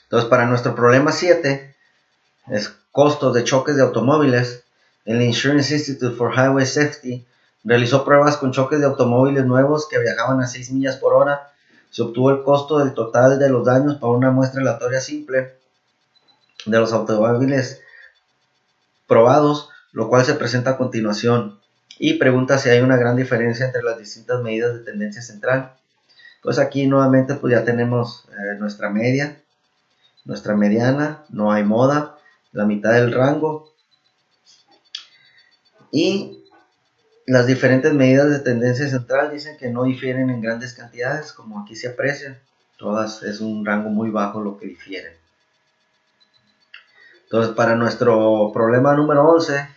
Entonces, para nuestro problema 7, es costos de choques de automóviles, el Insurance Institute for Highway Safety realizó pruebas con choques de automóviles nuevos que viajaban a 6 millas por hora. Se obtuvo el costo del total de los daños para una muestra aleatoria simple de los automóviles probados, lo cual se presenta a continuación, y pregunta si hay una gran diferencia entre las distintas medidas de tendencia central. Pues aquí nuevamente pues ya tenemos nuestra media, nuestra mediana, no hay moda, la mitad del rango, y las diferentes medidas de tendencia central dicen que no difieren en grandes cantidades, como aquí se aprecia. Todas es un rango muy bajo lo que difieren. Entonces, para nuestro problema número 11,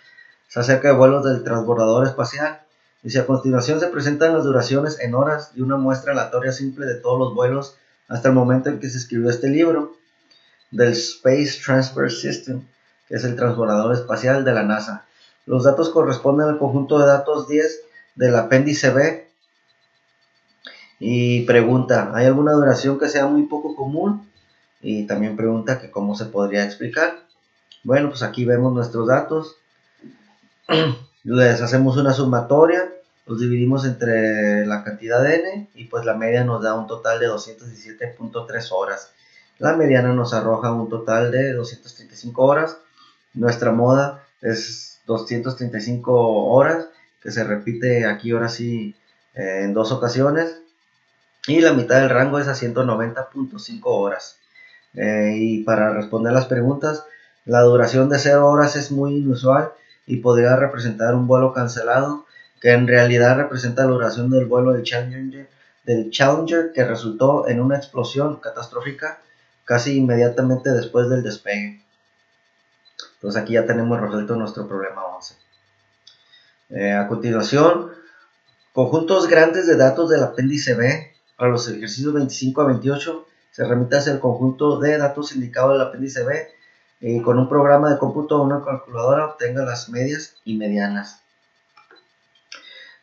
se acerca de vuelos del transbordador espacial. Dice, a continuación se presentan las duraciones en horas de una muestra aleatoria simple de todos los vuelos hasta el momento en que se escribió este libro del Space Transfer System, que es el transbordador espacial de la NASA. Los datos corresponden al conjunto de datos 10 del apéndice B. Y pregunta, ¿hay alguna duración que sea muy poco común? Y también pregunta que cómo se podría explicar. Bueno, pues aquí vemos nuestros datos. Les hacemos una sumatoria, los dividimos entre la cantidad n y pues la media nos da un total de 217.3 horas. La mediana nos arroja un total de 235 horas. Nuestra moda es 235 horas, que se repite aquí ahora sí en 2 ocasiones. Y la mitad del rango es a 190.5 horas. Y para responder las preguntas, la duración de 0 horas es muy inusual y podría representar un vuelo cancelado, que en realidad representa la duración del vuelo del Challenger que resultó en una explosión catastrófica casi inmediatamente después del despegue. Entonces aquí ya tenemos resuelto nuestro problema 11. A continuación, conjuntos grandes de datos del apéndice B. Para los ejercicios 25 a 28 se remite hacia el conjunto de datos indicado del apéndice B y con un programa de cómputo o una calculadora obtenga las medias y medianas.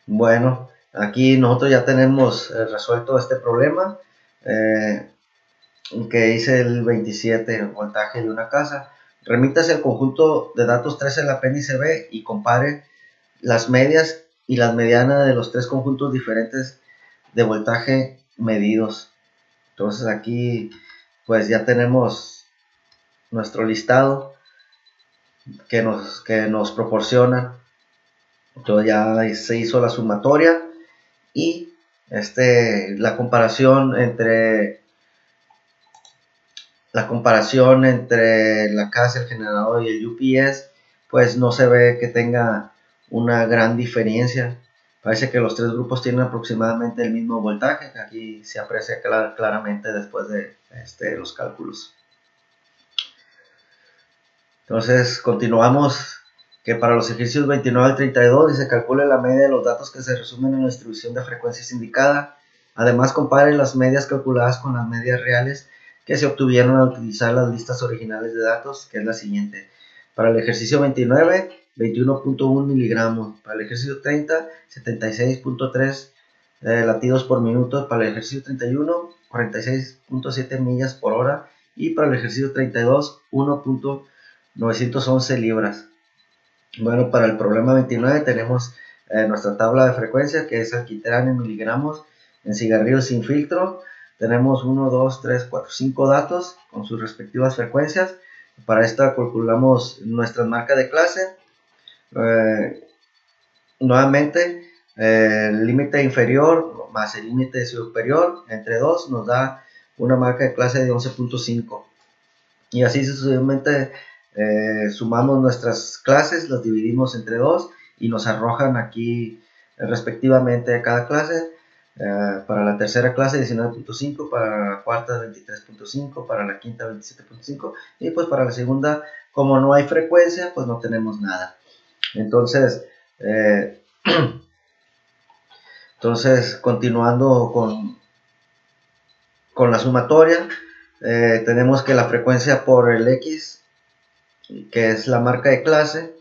Bueno, aquí nosotros ya tenemos resuelto este problema que hice el 27, el voltaje de una casa. Remítase al conjunto de datos 3 del apéndice B y compare las medias y las medianas de los tres conjuntos diferentes de voltaje medidos. Entonces aquí pues ya tenemos nuestro listado que nos proporciona. Entonces ya se hizo la sumatoria y la comparación entre la casa, el generador y el UPS, pues no se ve que tenga una gran diferencia. Parece que los tres grupos tienen aproximadamente el mismo voltaje. Aquí se aprecia claramente después de los cálculos. Entonces continuamos, que para los ejercicios 29 al 32 se calcule la media de los datos que se resumen en la distribución de frecuencias indicada. Además compare las medias calculadas con las medias reales que se obtuvieron al utilizar las listas originales de datos, que es la siguiente. Para el ejercicio 29, 21.1 miligramos. Para el ejercicio 30, 76.3 latidos por minuto. Para el ejercicio 31, 46.7 millas por hora. Y para el ejercicio 32, 1.911 libras. Bueno, para el problema 29 tenemos nuestra tabla de frecuencia, que es alquitrán en miligramos en cigarrillos sin filtro. Tenemos 1, 2, 3, 4, 5 datos con sus respectivas frecuencias. Para esta calculamos nuestra marca de clase. Nuevamente, el límite inferior más el límite superior entre 2 nos da una marca de clase de 11.5. Y así sucesivamente sumamos nuestras clases, las dividimos entre 2 y nos arrojan aquí respectivamente cada clase Para la tercera clase 19.5, para la cuarta 23.5, para la quinta 27.5 y pues para la segunda, como no hay frecuencia, pues no tenemos nada. Entonces, continuando con la sumatoria, tenemos que la frecuencia por el X, que es la marca de clase,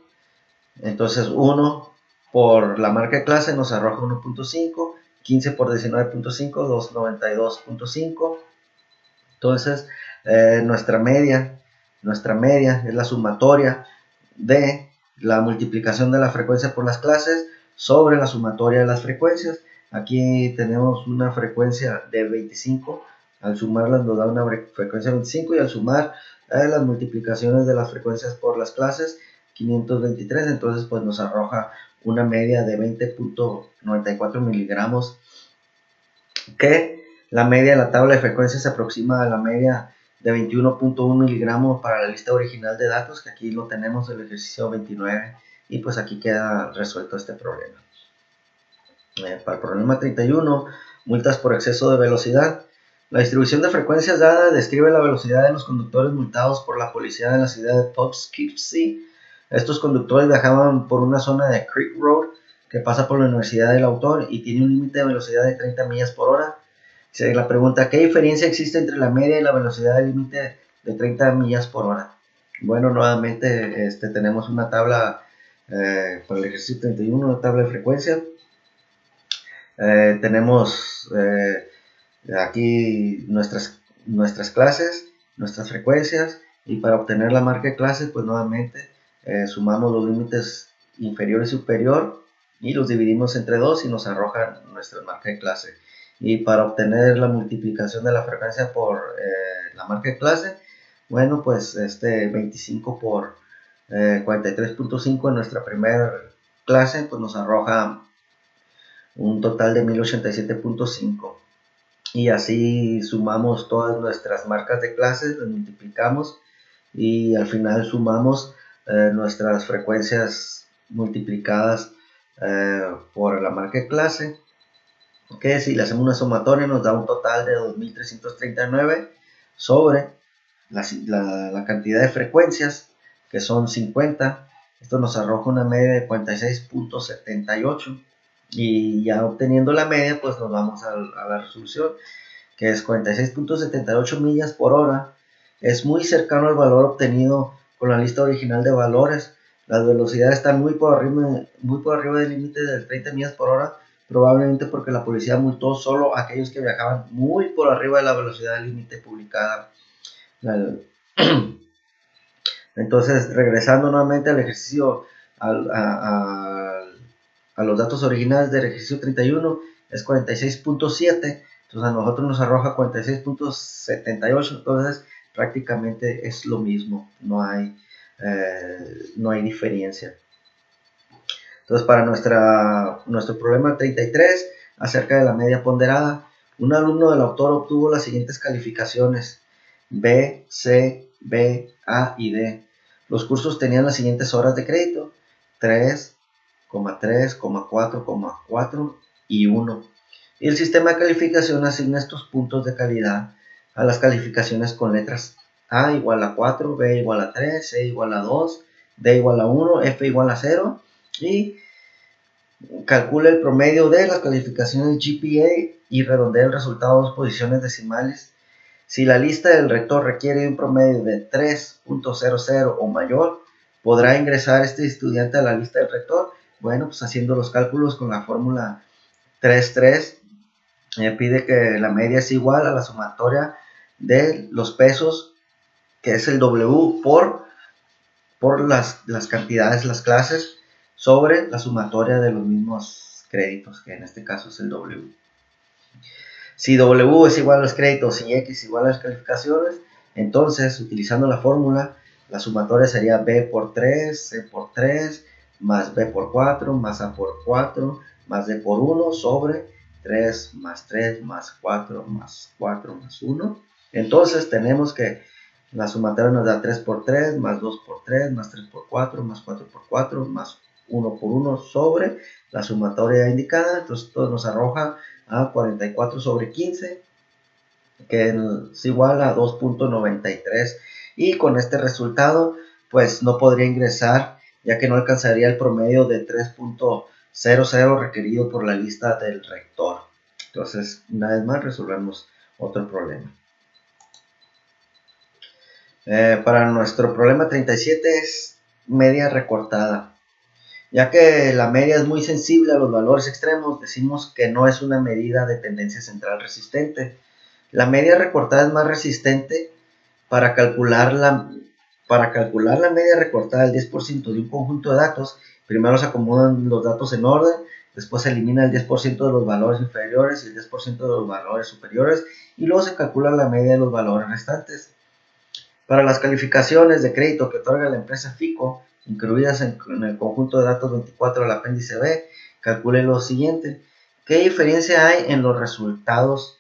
entonces 1 por la marca de clase nos arroja 1.5, 15 por 19.5, 292.5. Entonces, nuestra media es la sumatoria de la multiplicación de la frecuencia por las clases sobre la sumatoria de las frecuencias. Aquí tenemos una frecuencia de 25, al sumarlas nos da una frecuencia de 25 y al sumar las multiplicaciones de las frecuencias por las clases 523, entonces pues nos arroja una media de 20.94 miligramos, que la media de la tabla de frecuencias se aproxima a la media de 21.1 miligramos para la lista original de datos, que aquí lo tenemos en el ejercicio 29, y pues aquí queda resuelto este problema. Para el problema 31, multas por exceso de velocidad. La distribución de frecuencias dada describe la velocidad de los conductores multados por la policía de la ciudad de Poughkeepsie. Estos conductores viajaban por una zona de Creek Road que pasa por la Universidad del Autor y tiene un límite de velocidad de 30 millas por hora. La pregunta, ¿qué diferencia existe entre la media y la velocidad del límite de 30 millas por hora? Bueno, nuevamente tenemos una tabla para el ejercicio 31, una tabla de frecuencia. Tenemos aquí nuestras clases, nuestras frecuencias, y para obtener la marca de clase, pues nuevamente sumamos los límites inferior y superior y los dividimos entre 2 y nos arroja nuestra marca de clase. Y para obtener la multiplicación de la frecuencia por la marca de clase, bueno, pues 25 por 43.5 en nuestra primera clase, pues nos arroja un total de 1087.5. Y así sumamos todas nuestras marcas de clases, las multiplicamos y al final sumamos nuestras frecuencias multiplicadas por la marca de clase, que si le hacemos una sumatoria nos da un total de 2339 sobre la cantidad de frecuencias, que son 50. Esto nos arroja una media de 46.78, y ya obteniendo la media pues nos vamos a la resolución, que es 46.78 millas por hora. Es muy cercano al valor obtenido con la lista original de valores. Las velocidades están muy por arriba del límite de 30 millas por hora, probablemente porque la policía multó solo a aquellos que viajaban muy por arriba de la velocidad del límite publicada. Entonces, regresando nuevamente al ejercicio, a los datos originales del ejercicio 31, es 46.7, entonces a nosotros nos arroja 46.78, entonces prácticamente es lo mismo, no hay diferencia. Entonces, para nuestro problema 33, acerca de la media ponderada, un alumno del autor obtuvo las siguientes calificaciones: B, C, B, A y D. Los cursos tenían las siguientes horas de crédito: 3, 3, 4, 4 y 1. Y el sistema de calificación asigna estos puntos de calidad a las calificaciones con letras A igual a 4, B igual a 3, C igual a 2, D igual a 1, F igual a 0, y calcula el promedio de las calificaciones GPA y redondea el resultado a dos posiciones decimales. Si la lista del rector requiere un promedio de 3.00 o mayor, ¿podrá ingresar este estudiante a la lista del rector? Bueno, pues haciendo los cálculos con la fórmula 3.3, pide que la media es igual a la sumatoria de los pesos, que es el W por las cantidades, las clases, sobre la sumatoria de los mismos créditos, que en este caso es el W. Si W es igual a los créditos y X igual a las calificaciones, entonces, utilizando la fórmula, la sumatoria sería B por 3, C por 3, más B por 4, más A por 4, más D por 1, sobre 3 más 3, más 4, más 4, más 1. Entonces, tenemos que la sumatoria nos da 3 por 3, más 2 por 3, más 3 por 4, más 4 por 4, más 1 por 1, sobre la sumatoria indicada. Entonces, esto nos arroja a 44/15, que es igual a 2.93, y con este resultado pues no podría ingresar, ya que no alcanzaría el promedio de 3.00 requerido por la lista del rector. Entonces, una vez más resolvemos otro problema. Para nuestro problema 37 es media recortada. Ya que la media es muy sensible a los valores extremos, decimos que no es una medida de tendencia central resistente. La media recortada es más resistente. Para calcular la media recortada del 10% de un conjunto de datos, primero se acomodan los datos en orden, después se elimina el 10% de los valores inferiores y el 10% de los valores superiores, y luego se calcula la media de los valores restantes. Para las calificaciones de crédito que otorga la empresa FICO, incluidas en el conjunto de datos 24 del apéndice B, calcule lo siguiente: ¿qué diferencia hay en los resultados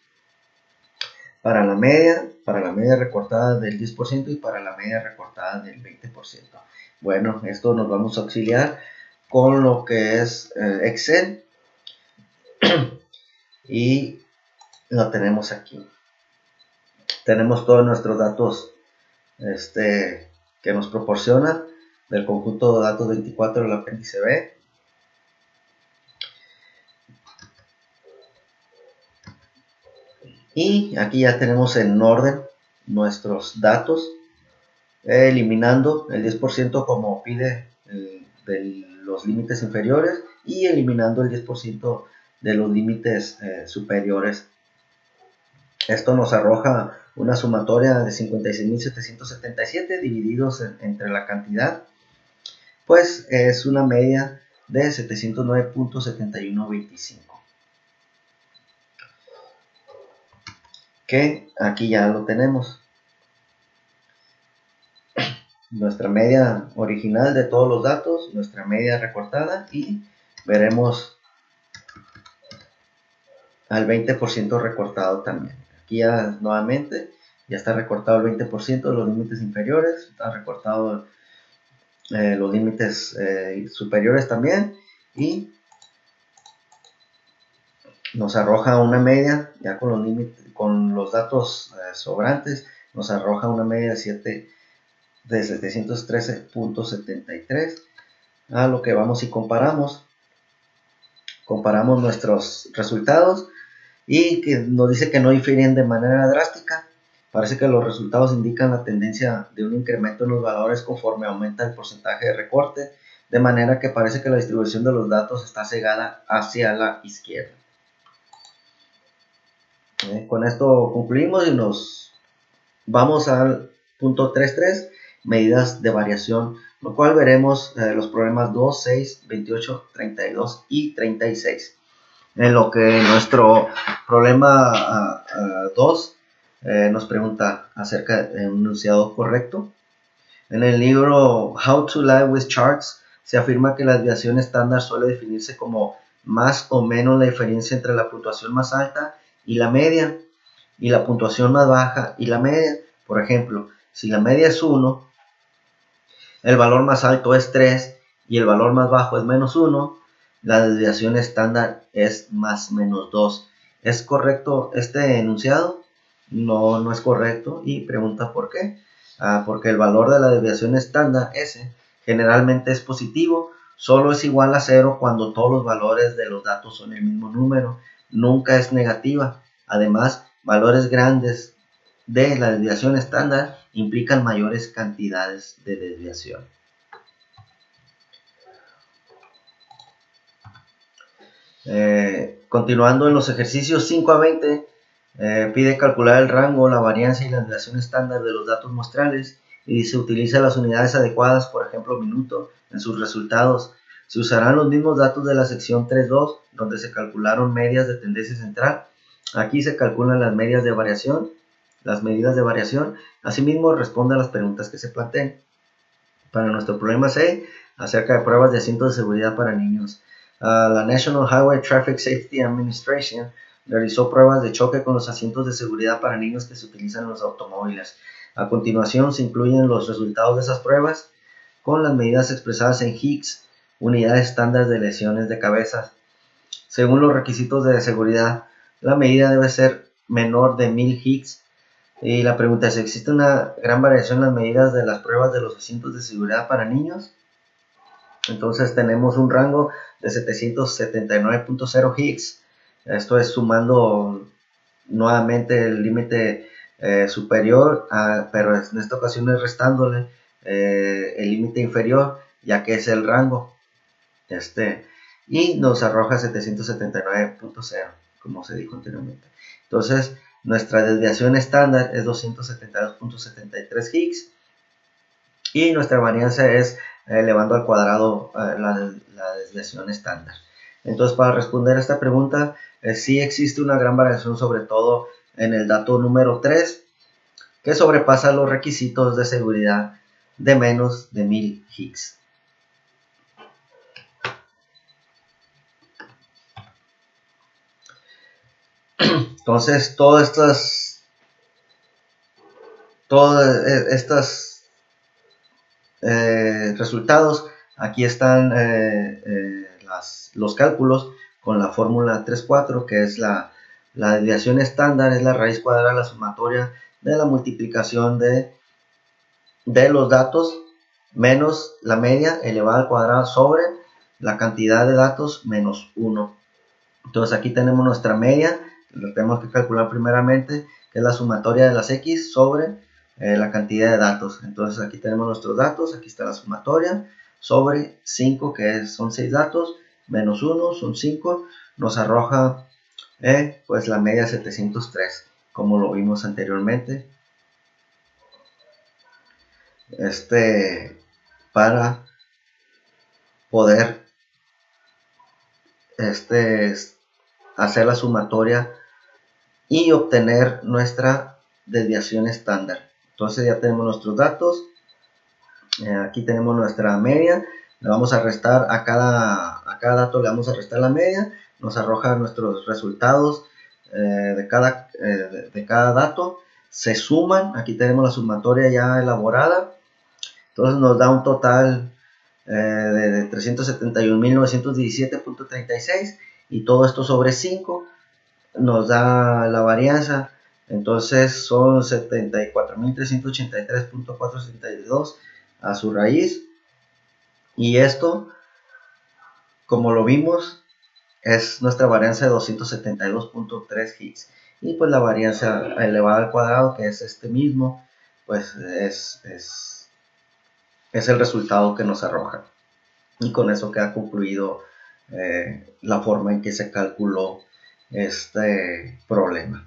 para la media recortada del 10% y para la media recortada del 20%? Bueno, esto nos vamos a auxiliar con lo que es Excel, y lo tenemos aquí. Tenemos todos nuestros datos que nos proporciona del conjunto de datos 24 del apéndice B. Y aquí ya tenemos en orden nuestros datos, eliminando el 10% como pide de los límites inferiores, y eliminando el 10% de los límites superiores. Esto nos arroja una sumatoria de 56.777 divididos entre la cantidad, pues es una media de 709.7125, que aquí ya lo tenemos. Nuestra media original de todos los datos, nuestra media recortada, y veremos al 20% recortado también. Aquí ya nuevamente ya está recortado el 20% de los límites inferiores, está recortado los límites superiores también, y nos arroja una media ya con los límites, con los datos sobrantes, nos arroja una media de 713.73. A lo que vamos y comparamos nuestros resultados, y que nos dice que no difieren de manera drástica. Parece que los resultados indican la tendencia de un incremento en los valores conforme aumenta el porcentaje de recorte, de manera que parece que la distribución de los datos está cegada hacia la izquierda. Con esto concluimos y nos vamos al punto 3.3, medidas de variación, lo cual veremos los problemas 2, 6, 28, 32 y 36. En lo que nuestro problema 2 nos pregunta acerca de un enunciado correcto. En el libro How to Lie with Charts se afirma que la desviación estándar suele definirse como más o menos la diferencia entre la puntuación más alta y la media, y la puntuación más baja y la media. Por ejemplo, si la media es 1, el valor más alto es 3 y el valor más bajo es -1, la desviación estándar es más menos 2. ¿Es correcto este enunciado? No, no es correcto, y pregunta por qué. Porque el valor de la desviación estándar S generalmente es positivo, solo es igual a 0 cuando todos los valores de los datos son el mismo número, nunca es negativa. Además, valores grandes de la desviación estándar implican mayores cantidades de desviación. Continuando en los ejercicios 5 a 20, pide calcular el rango, la varianza y la desviación estándar de los datos muestrales, y dice: utiliza las unidades adecuadas, por ejemplo minuto, en sus resultados. Se usarán los mismos datos de la sección 3.2, donde se calcularon medias de tendencia central. Aquí se calculan las medias de variación, las medidas de variación. Asimismo, responde a las preguntas que se planteen. Para nuestro problema 6, acerca de pruebas de asientos de seguridad para niños, la National Highway Traffic Safety Administration realizó pruebas de choque con los asientos de seguridad para niños que se utilizan en los automóviles. A continuación se incluyen los resultados de esas pruebas con las medidas expresadas en Higgs, unidades estándar de lesiones de cabeza. Según los requisitos de seguridad, la medida debe ser menor de 1000 Higgs. Y la pregunta es, ¿existe una gran variación en las medidas de las pruebas de los asientos de seguridad para niños? Entonces tenemos un rango de 779.0 Higgs. Esto es sumando nuevamente el límite superior, pero en esta ocasión es restándole el límite inferior, ya que es el rango. Y nos arroja 779.0, como se dijo anteriormente. Entonces, nuestra desviación estándar es 272.73 Higgs y nuestra varianza es elevando al cuadrado la desviación estándar. Entonces, para responder a esta pregunta, sí existe una gran variación, sobre todo en el dato número 3, que sobrepasa los requisitos de seguridad de menos de 1000 Higgs. Entonces, todos estos resultados, aquí están los cálculos con la fórmula 3,4, que es la desviación estándar, es la raíz cuadrada de la sumatoria de la multiplicación de los datos menos la media elevada al cuadrado sobre la cantidad de datos menos 1. Entonces aquí tenemos nuestra media, lo tenemos que calcular primeramente, que es la sumatoria de las X sobre la cantidad de datos. Entonces aquí tenemos nuestros datos, aquí está la sumatoria, sobre 5, que son 6 datos, menos 1, son 5, nos arroja pues la media 703, como lo vimos anteriormente. Para poder hacer la sumatoria y obtener nuestra desviación estándar. Entonces ya tenemos nuestros datos, aquí tenemos nuestra media, le vamos a restar a cada dato, le vamos a restar la media, nos arroja nuestros resultados de cada dato, se suman, aquí tenemos la sumatoria ya elaborada, entonces nos da un total de 371.917.36 y todo esto sobre 5 nos da la varianza, entonces son 74.383.462 a su raíz, y esto, como lo vimos, es nuestra varianza de 272.3 Higgs, y pues la varianza elevada al cuadrado, que es este mismo, pues es el resultado que nos arroja, y con eso queda concluido la forma en que se calculó este problema.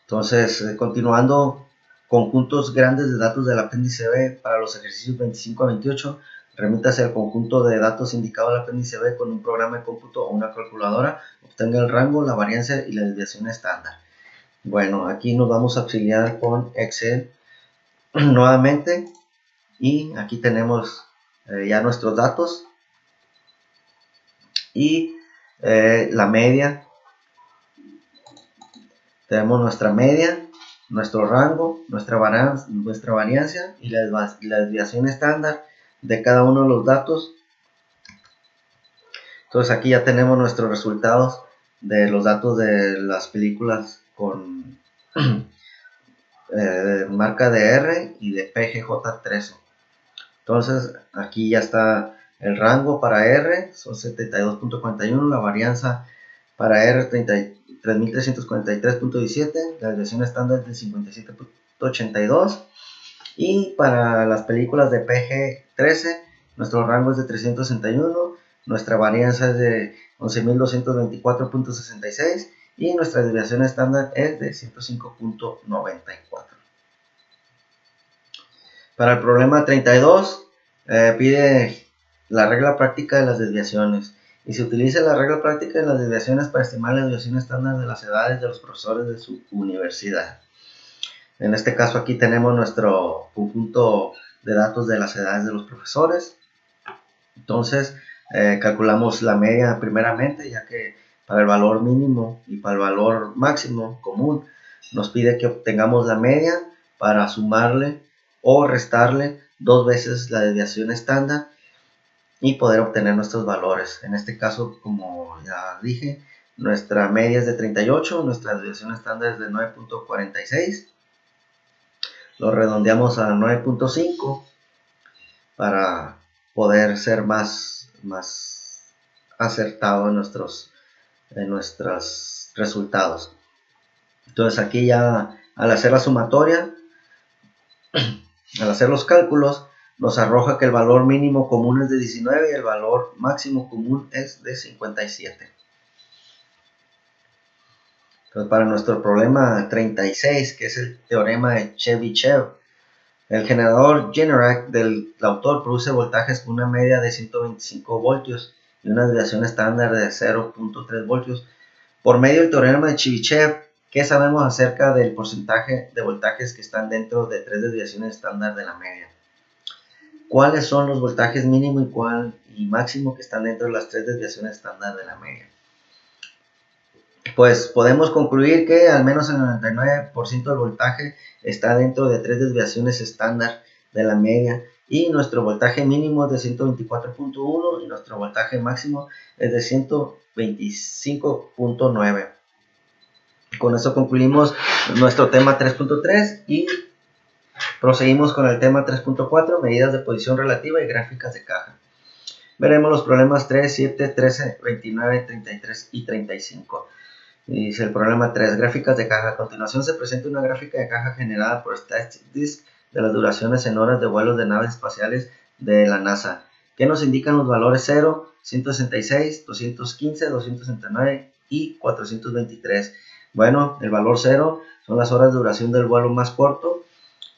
Entonces, continuando, conjuntos grandes de datos del apéndice B para los ejercicios 25 a 28, remítase al conjunto de datos indicado del apéndice B con un programa de cómputo o una calculadora, obtenga el rango, la varianza y la desviación estándar. Bueno, aquí nos vamos a auxiliar con Excel nuevamente, y aquí tenemos ya nuestros datos y la media. Tenemos nuestra media, nuestro rango, nuestra varianza y la desviación estándar de cada uno de los datos. Entonces aquí ya tenemos nuestros resultados de los datos de las películas con marca de R y de PGJ13. Entonces aquí ya está el rango para R, son 72.41, la varianza para R 3343.17, la desviación estándar de 57.82, y para las películas de PG13 nuestro rango es de 361, nuestra varianza es de 11.224.66 y nuestra desviación estándar es de 105.94. Para el problema 32 pide la regla práctica de las desviaciones, y se utiliza la regla práctica de las desviaciones para estimar la desviación estándar de las edades de los profesores de su universidad. En este caso aquí tenemos nuestro conjunto de datos de las edades de los profesores. Entonces calculamos la media primeramente, ya que para el valor mínimo y para el valor máximo común nos pide que obtengamos la media para sumarle o restarle dos veces la desviación estándar, y poder obtener nuestros valores. En este caso, como ya dije, nuestra media es de 38, nuestra desviación estándar es de 9.46. Lo redondeamos a 9.5 para poder ser más acertado en nuestros resultados. Entonces aquí ya al hacer la sumatoria, al hacer los cálculos, nos arroja que el valor mínimo común es de 19 y el valor máximo común es de 57. Entonces para nuestro problema 36, que es el teorema de Chebyshev, el generador Generac del autor produce voltajes con una media de 125 voltios y una desviación estándar de 0.3 voltios. Por medio del teorema de Chebyshev, ¿qué sabemos acerca del porcentaje de voltajes que están dentro de 3 desviaciones estándar de la media? ¿Cuáles son los voltajes mínimo y máximo que están dentro de las 3 desviaciones estándar de la media? Pues podemos concluir que al menos el 99% del voltaje está dentro de 3 desviaciones estándar de la media, y nuestro voltaje mínimo es de 124.1 y nuestro voltaje máximo es de 125.9. Con esto concluimos nuestro tema 3.3 y proseguimos con el tema 3.4, medidas de posición relativa y gráficas de caja. Veremos los problemas 3, 7, 13, 29, 33 y 35. Dice el problema 3, gráficas de caja. A continuación se presenta una gráfica de caja generada por StatDisk de las duraciones en horas de vuelos de naves espaciales de la NASA, que nos indican los valores 0, 166, 215, 269 y 423. Bueno, el valor 0 son las horas de duración del vuelo más corto.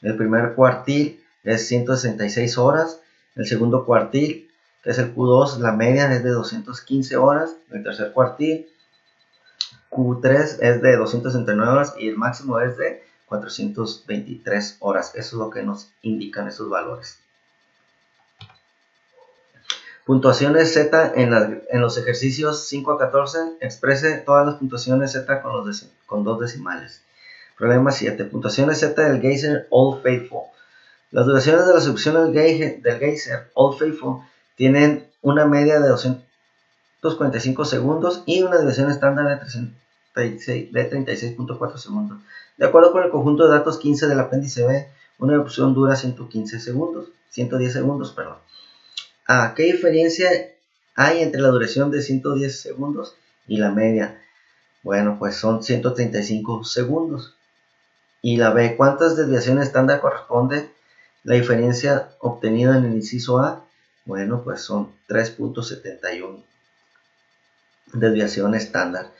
El primer cuartil es 166 horas. El segundo cuartil, que es el Q2, la media es de 215 horas. El tercer cuartil, Q3, es de 269 horas y el máximo es de 423 horas. Eso es lo que nos indican esos valores. Puntuaciones Z en los ejercicios 5 a 14. Exprese todas las puntuaciones Z con 2 decimales. Problema 7. Puntuaciones Z del geyser Old Faithful. Las duraciones de la succión del geyser Old Faithful tienen una media de 245 segundos y una duración estándar de 36.4 segundos. De acuerdo con el conjunto de datos 15 del apéndice B, una erupción dura 110 segundos. A. ¿Qué diferencia hay entre la duración de 110 segundos y la media? Bueno, pues son 135 segundos. Y la B, ¿cuántas desviaciones estándar corresponde la diferencia obtenida en el inciso A? Bueno, pues son 3.71 desviación estándar.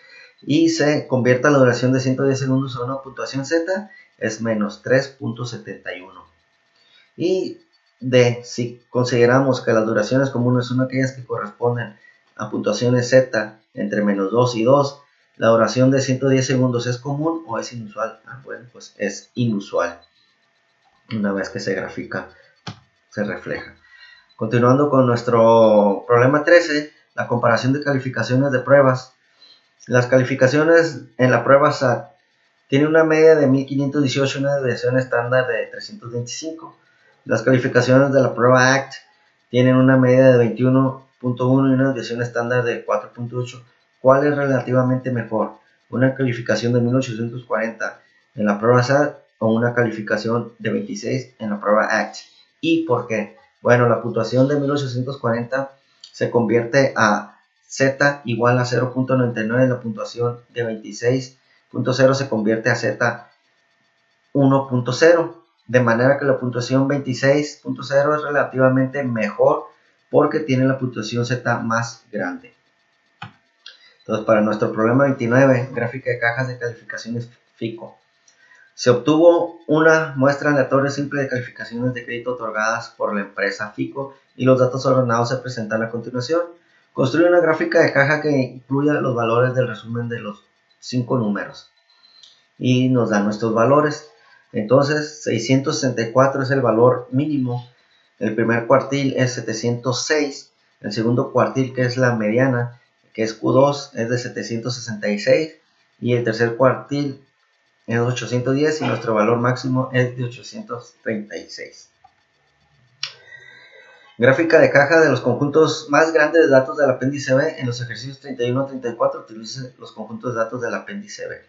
Y se convierte la duración de 110 segundos a una puntuación Z, es menos 3.71. Y D, si consideramos que las duraciones comunes son aquellas que corresponden a puntuaciones Z entre menos 2 y 2, la duración de 110 segundos es común o es inusual. Bueno, pues es inusual. Una vez que se grafica, se refleja. Continuando con nuestro problema 13, la comparación de calificaciones de pruebas. Las calificaciones en la prueba SAT tienen una media de 1518 y una desviación estándar de 325. Las calificaciones de la prueba ACT tienen una media de 21.1 y una desviación estándar de 4.8. ¿Cuál es relativamente mejor? ¿Una calificación de 1840 en la prueba SAT o una calificación de 26 en la prueba ACT? ¿Y por qué? Bueno, la puntuación de 1840 se convierte a Z igual a 0.99, la puntuación de 26.0 se convierte a Z 1.0, de manera que la puntuación 26.0 es relativamente mejor porque tiene la puntuación Z más grande. Entonces, para nuestro problema 29, gráfica de cajas de calificaciones FICO. Se obtuvo una muestra aleatoria simple de calificaciones de crédito otorgadas por la empresa FICO y los datos ordenados se presentan a continuación. Construye una gráfica de caja que incluya los valores del resumen de los 5 números y nos da nuestros valores. Entonces 664 es el valor mínimo, el primer cuartil es 706, el segundo cuartil, que es la mediana, que es Q2, es de 766 y el tercer cuartil es 810 y nuestro valor máximo es de 836. Gráfica de caja de los conjuntos más grandes de datos del apéndice B. En los ejercicios 31 a 34 utilice los conjuntos de datos del apéndice B.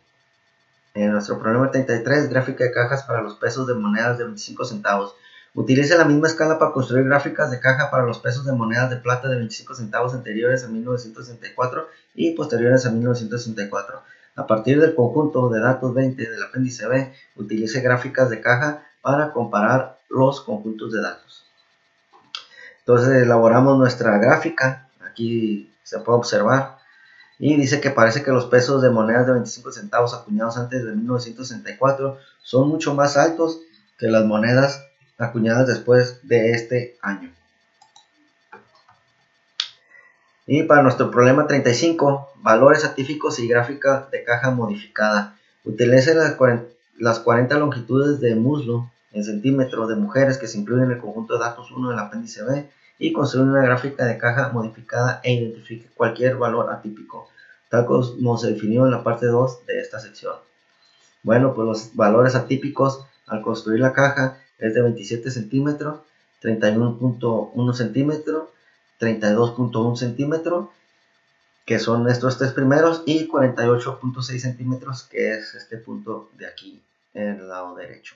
En nuestro problema 33, gráfica de cajas para los pesos de monedas de 25 centavos. Utilice la misma escala para construir gráficas de caja para los pesos de monedas de plata de 25 centavos anteriores a 1964 y posteriores a 1964. A partir del conjunto de datos 20 del apéndice B, utilice gráficas de caja para comparar los conjuntos de datos. Entonces elaboramos nuestra gráfica, aquí se puede observar, y dice que parece que los pesos de monedas de 25 centavos acuñados antes de 1964 son mucho más altos que las monedas acuñadas después de este año. Y para nuestro problema 35, valores atípicos y gráfica de caja modificada. Utilice las 40 longitudes de muslo en centímetros de mujeres que se incluyen en el conjunto de datos 1 del apéndice B y construye una gráfica de caja modificada e identifique cualquier valor atípico, tal como se definió en la parte 2 de esta sección. Bueno, pues los valores atípicos al construir la caja es de 27 centímetros, 31.1 centímetros, 32.1 centímetros, que son estos tres primeros, y 48.6 centímetros, que es este punto de aquí en el lado derecho.